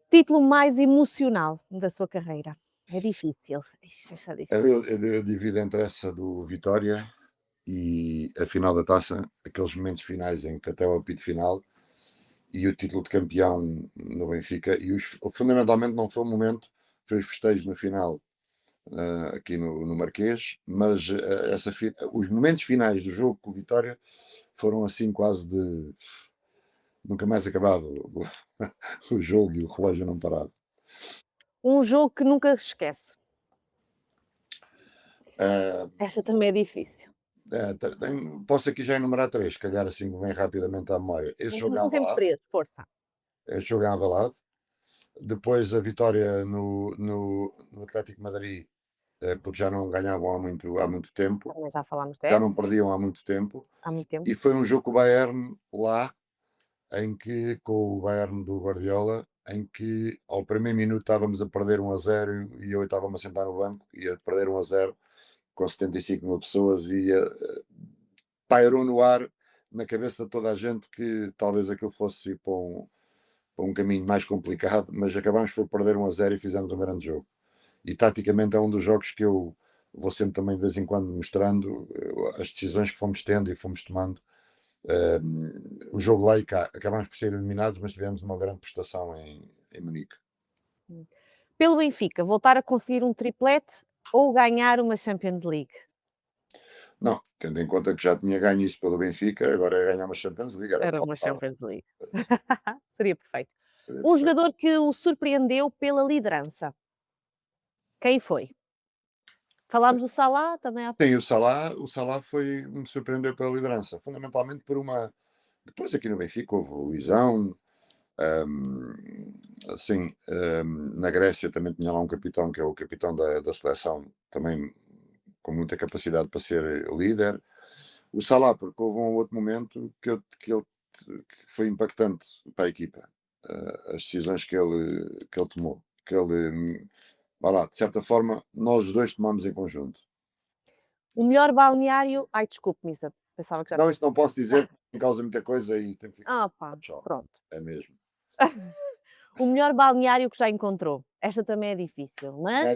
Título mais emocional da sua carreira? É difícil. Ixi, esta é difícil. Eu divido entre essa do Vitória e a final da taça, aqueles momentos finais em que até o apito final e o título de campeão no Benfica. Fundamentalmente não foi o momento, foi os festejos no final aqui no Marquês, mas os momentos finais do jogo com o Vitória foram assim quase de nunca mais acabava o jogo e o relógio não parava. Um jogo que nunca esquece. Uh, Esta também é difícil. Posso aqui já enumerar três, se calhar assim bem rapidamente à memória. Então temos três, força. Esse jogo em Alvalade, depois a vitória no Atlético de Madrid, porque já não ganhavam há muito tempo, Também já falámos já dessa, não perdiam há muito tempo, há muito tempo. e foi um jogo com o Bayern lá, em que, com o Bayern do Guardiola, em que ao primeiro minuto estávamos a perder 1-0 e eu estava-me a sentar no banco e a perder 1-0 com 75 mil pessoas e pairou no ar na cabeça de toda a gente que talvez aquilo fosse ir para um caminho mais complicado, mas acabámos por perder 1-0 e fizemos um grande jogo. E taticamente é um dos jogos que eu vou sempre também de vez em quando mostrando as decisões que fomos tendo e fomos tomando. O jogo lá e cá, acabámos por ser eliminados, mas tivemos uma grande prestação em Munique. Pelo Benfica, voltar a conseguir um triplete ou ganhar uma Champions League? Não, tendo em conta que já tinha ganho isso pelo Benfica, agora é ganhar uma Champions League, era o que Era uma faltava. Champions League. Seria perfeito. Seria Um perfeito. jogador que o surpreendeu pela liderança. Quem foi? Falámos do Salah também há Sim, o Salah me surpreendeu pela liderança, fundamentalmente por uma. Depois aqui no Benfica houve o Luizão, Assim, na Grécia também tinha lá um capitão, que é o capitão da seleção, também com muita capacidade para ser líder. O Salah, porque houve um outro momento que foi impactante para a equipa. As decisões que ele tomou. Vá lá, de certa forma, nós dois tomamos em conjunto. O melhor balneário. Ai, desculpe, Missa. Pensava que já. Não, isso não posso dizer, porque causa muita coisa e tem que ficar Ah, pá, só. pronto. É mesmo. O melhor balneário que já encontrou. Esta também é difícil, mas É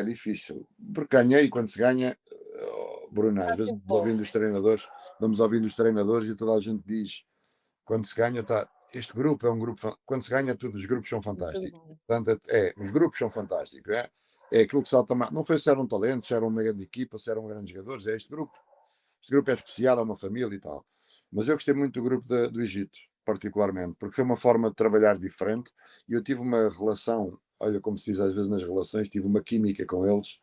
difícil. Porque ganhei, quando se ganha, Bruno, às está vezes sempre bom. vamos ouvindo os treinadores e toda a gente diz, quando se ganha, tá, este grupo é um grupo, quando se ganha, todos os grupos são Tudo fantásticos. bem. Portanto, os grupos são fantásticos. É aquilo que salta mais. Não foi se era um talento, se era uma grande equipa, se eram grandes jogadores, é este grupo. Este grupo é especial, é uma família e tal. Mas eu gostei muito do grupo do Egito, particularmente, porque foi uma forma de trabalhar diferente e eu tive uma relação, olha, como se diz às vezes nas relações, tive uma química com eles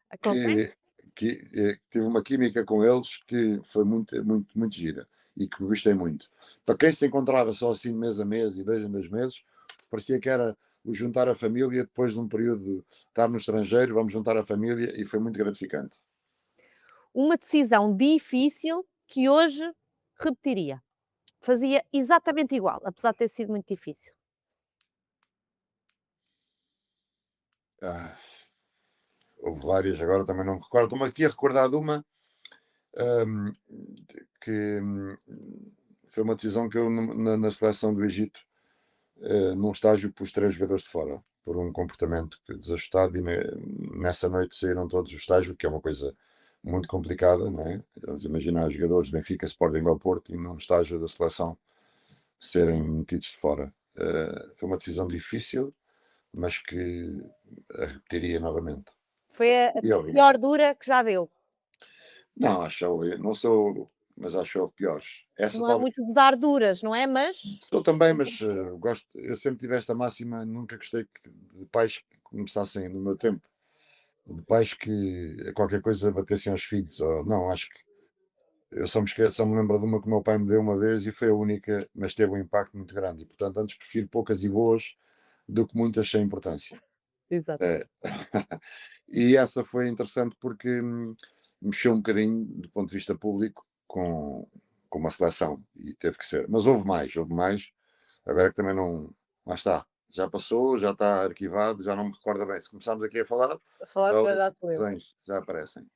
Acontece? que, tive uma química com eles que foi muito, muito, muito gira e que gostei muito. Para quem se encontrava só assim mês a mês e 2 em 2 meses, parecia que era o juntar a família depois de um período de estar no estrangeiro, vamos juntar a família e foi muito gratificante. Uma decisão difícil que hoje repetiria. Fazia exatamente igual, apesar de ter sido muito difícil. Ah, houve várias, agora também não me recordo. Estou-me aqui a recordar de uma hum, que foi uma decisão que eu, na seleção do Egito, num estágio, pus 3 jogadores de fora, por um comportamento desajustado, e nessa noite saíram todos do estágio, que é uma coisa muito complicada, não é? Vamos imaginar os jogadores de Benfica, Sporting ou Porto, e num estágio da seleção serem metidos de fora. Foi uma decisão difícil, mas que a repetiria novamente. Foi a E ali, pior dura que já deu. não, não sou, mas acho que houve piores. Essa Não é talvez muito de dar duras, não é? Mas sou também, mas eu sempre tive esta máxima, nunca gostei de pais que começassem no meu tempo, de pais que a qualquer coisa batessem aos filhos, ou não, acho que eu só me lembro de uma que o meu pai me deu uma vez e foi a única, mas teve um impacto muito grande, e portanto antes prefiro poucas e boas do que muitas sem importância. exatamente. Eh, e essa foi interessante porque mexeu um bocadinho do ponto de vista público com uma seleção e teve que ser. Mas houve mais. Agora que também não. Lá está. Já passou, já está arquivado, já não me recorda bem. Se começarmos aqui a falar, A falar já para outras já se lembra. decisões já aparecem.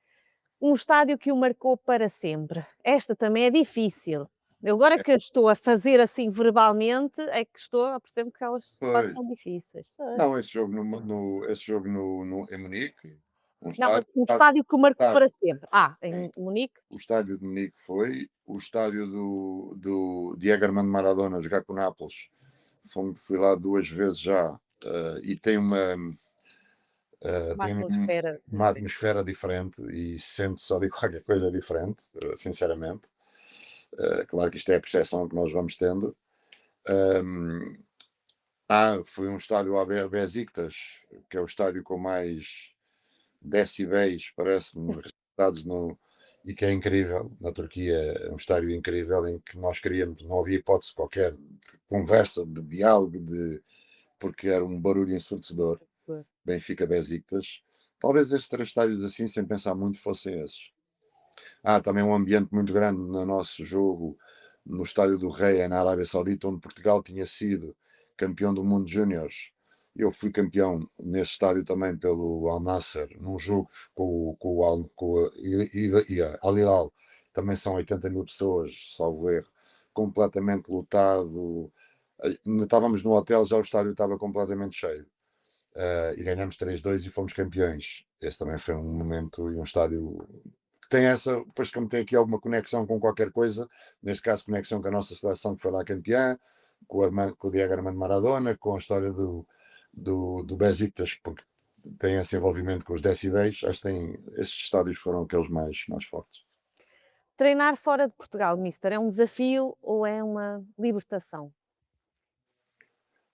Um estádio que o marcou para sempre. Esta também é difícil. Eu agora É, que estou a fazer assim verbalmente, é que estou a perceber que elas de facto pois. são difíceis. Pois. Não, esse jogo em Munique, um Não, mas estádio, um estádio que o marcou estádio, para sempre. Ah, sim. em Munique, O estádio de Munique foi, o estádio do Diego Armando Maradona jogar com o Nápoles. Fui lá 2 vezes já, e uma tem atmosfera uma diferente. atmosfera diferente e sente-se ali qualquer coisa diferente, sinceramente. Claro que isto é a percepção que nós vamos tendo. Um, Foi um estádio AB Besiktas, que é o estádio com mais decibéis, parece-me, registrados e que é incrível. Na Turquia é um estádio incrível em que nós queríamos, não havia hipótese qualquer de conversa, de diálogo, porque era um barulho ensurdecedor. Benfica Besiktas. Talvez esses 3 estádios assim, sem pensar muito, fossem esses. Também um ambiente muito grande no nosso jogo no Estádio do Rei, na Arábia Saudita, onde Portugal tinha sido campeão do mundo júniores. Eu fui campeão nesse estádio também pelo Al Nasser, num jogo com o Al Hilal. Também são 80 mil pessoas, salvo erro, completamente lotado. Estávamos no hotel, já o estádio estava completamente cheio. E ganhamos 3-2 e fomos campeões. Esse também foi um momento e um estádio que tem essa, depois como tem aqui alguma conexão com qualquer coisa, neste caso conexão com a nossa seleção que foi lá campeã, com o Diego Armando Maradona, com a história do Besiktas, porque tem esse envolvimento com os decibéis, acho que esses estádios foram aqueles mais fortes. Treinar fora de Portugal, mister, é um desafio ou é uma libertação?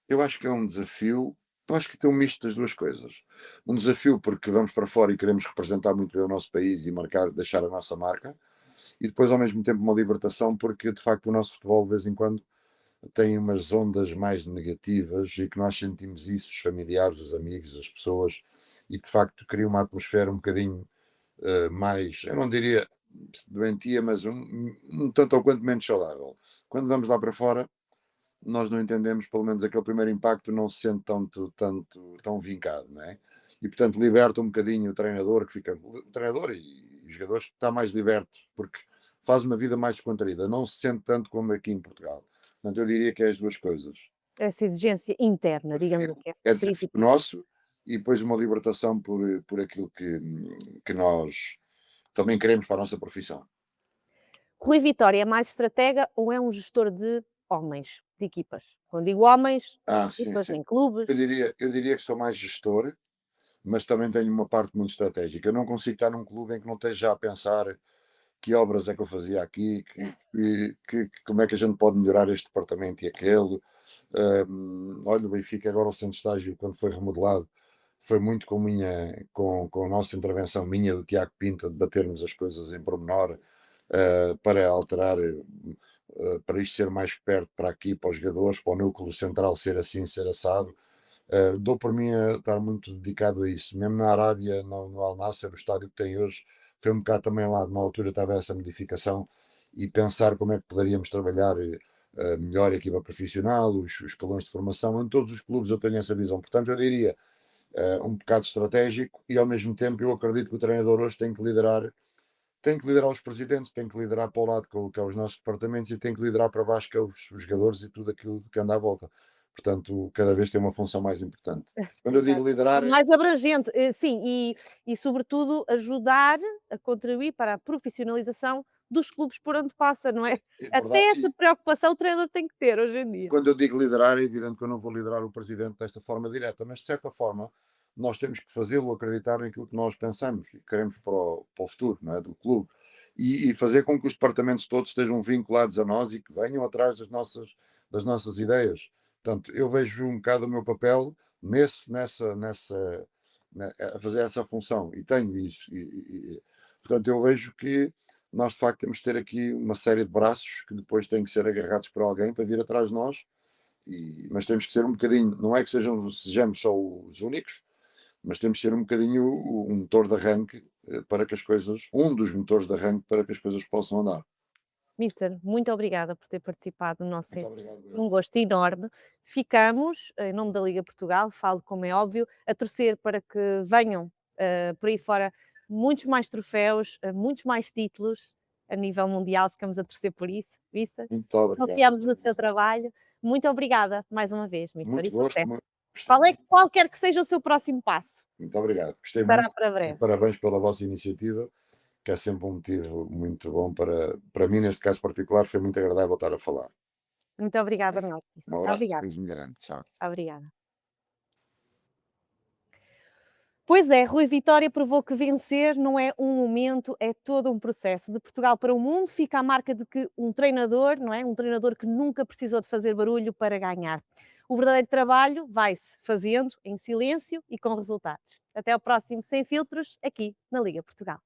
Eu acho que é um desafio, eu acho que tem um misto das duas coisas. Um desafio porque vamos para fora e queremos representar muito bem o nosso país e marcar, deixar a nossa marca, e depois ao mesmo tempo uma libertação porque de facto o nosso futebol de vez em quando têm umas ondas mais negativas e que nós sentimos isso, os familiares, os amigos, as pessoas, e de facto cria uma atmosfera um bocadinho mais, eu não diria doentia, mas um tanto ou quanto menos saudável. Quando vamos lá para fora, nós não entendemos, pelo menos aquele primeiro impacto não se sente tão vincado, não é? E portanto liberta um bocadinho o treinador, que fica, o treinador e os jogadores, está mais liberto, porque faz uma vida mais descontraída, não se sente tanto como aqui em Portugal. Portanto, eu diria que é as duas coisas. Essa exigência interna, digamos assim, essa É desafio principal. nosso e depois uma libertação por aquilo que nós também queremos para a nossa profissão. Rui Vitória é mais estratega ou é um gestor de homens, de equipas? Quando digo homens, em Sim, equipas, sim. em clubes. Eu diria que sou mais gestor, mas também tenho uma parte muito estratégica. Eu não consigo estar num clube em que não esteja a pensar que obras é que eu fazia aqui, como é que a gente pode melhorar este departamento e aquele. Olha, o Benfica agora o centro de estágio, quando foi remodelado, foi muito com a nossa intervenção minha, do Tiago Pinto, de batermos as coisas em pormenor, para alterar, para isto ser mais perto para aqui, para os jogadores, para o núcleo central ser assim, ser assado. Dou por mim a estar muito dedicado a isso. Mesmo na Arábia, no Al Nassr, o estádio que tem hoje, foi um bocado também lá, na altura estava essa modificação e pensar como é que poderíamos trabalhar melhor a equipa profissional, os escalões de formação. Em todos os clubes eu tenho essa visão. Portanto, eu diria um bocado estratégico e ao mesmo tempo eu acredito que o treinador hoje tem que liderar os presidentes, tem que liderar para o lado que é os nossos departamentos e tem que liderar para baixo que é os jogadores e tudo aquilo que anda à volta. Portanto, cada vez tem uma função mais importante. Quando eu digo Exato. liderar, Mais abrangente, sim, e sobretudo ajudar a contribuir para a profissionalização dos clubes por onde passa, não é? é verdade, Até essa preocupação o treinador tem que ter hoje em dia. quando eu digo liderar, é evidente que eu não vou liderar o presidente desta forma direta, mas de certa forma nós temos que fazê-lo acreditar naquilo que nós pensamos e queremos para o futuro, não é, do clube. E fazer com que os departamentos todos estejam vinculados a nós e que venham atrás das nossas ideias. Portanto, eu vejo um bocado o meu papel a fazer essa função e tenho isso. Portanto, eu vejo que nós de facto temos que ter aqui uma série de braços que depois têm que ser agarrados por alguém para vir atrás de nós, mas temos que ser um bocadinho, não é que sejamos só os únicos, mas temos que ser um bocadinho o motor de arranque para que as coisas, um dos motores de arranque para que as coisas possam andar. Mister, muito obrigada por ter participado no nosso Muito evento. obrigado, Foi eu. um gosto enorme. Ficamos, em nome da Liga Portugal, falo como é óbvio, a torcer para que venham por aí fora muitos mais troféus, muitos mais títulos a nível mundial. Ficamos a torcer por isso, Mister. Muito obrigado. Confiamos no seu trabalho. Muito obrigada mais uma vez, Mister, e Muito gosto, sucesso. gostei muito. Qualquer que seja o seu próximo passo, Muito obrigado. Gostei estará muito para e breve. parabéns pela vossa iniciativa, que é sempre um motivo muito bom para mim, neste caso particular, foi muito agradável estar a falar. Muito obrigada a nós, Um Mister. abraço, Obrigada, Luís Milharante. Tchau. obrigada. Pois é, Rui Vitória provou que vencer não é um momento, é todo um processo. De Portugal para o mundo fica a marca de que um treinador, não é? Um treinador que nunca precisou de fazer barulho para ganhar. O verdadeiro trabalho vai-se fazendo em silêncio e com resultados. Até ao próximo Sem Filtros, aqui na Liga Portugal.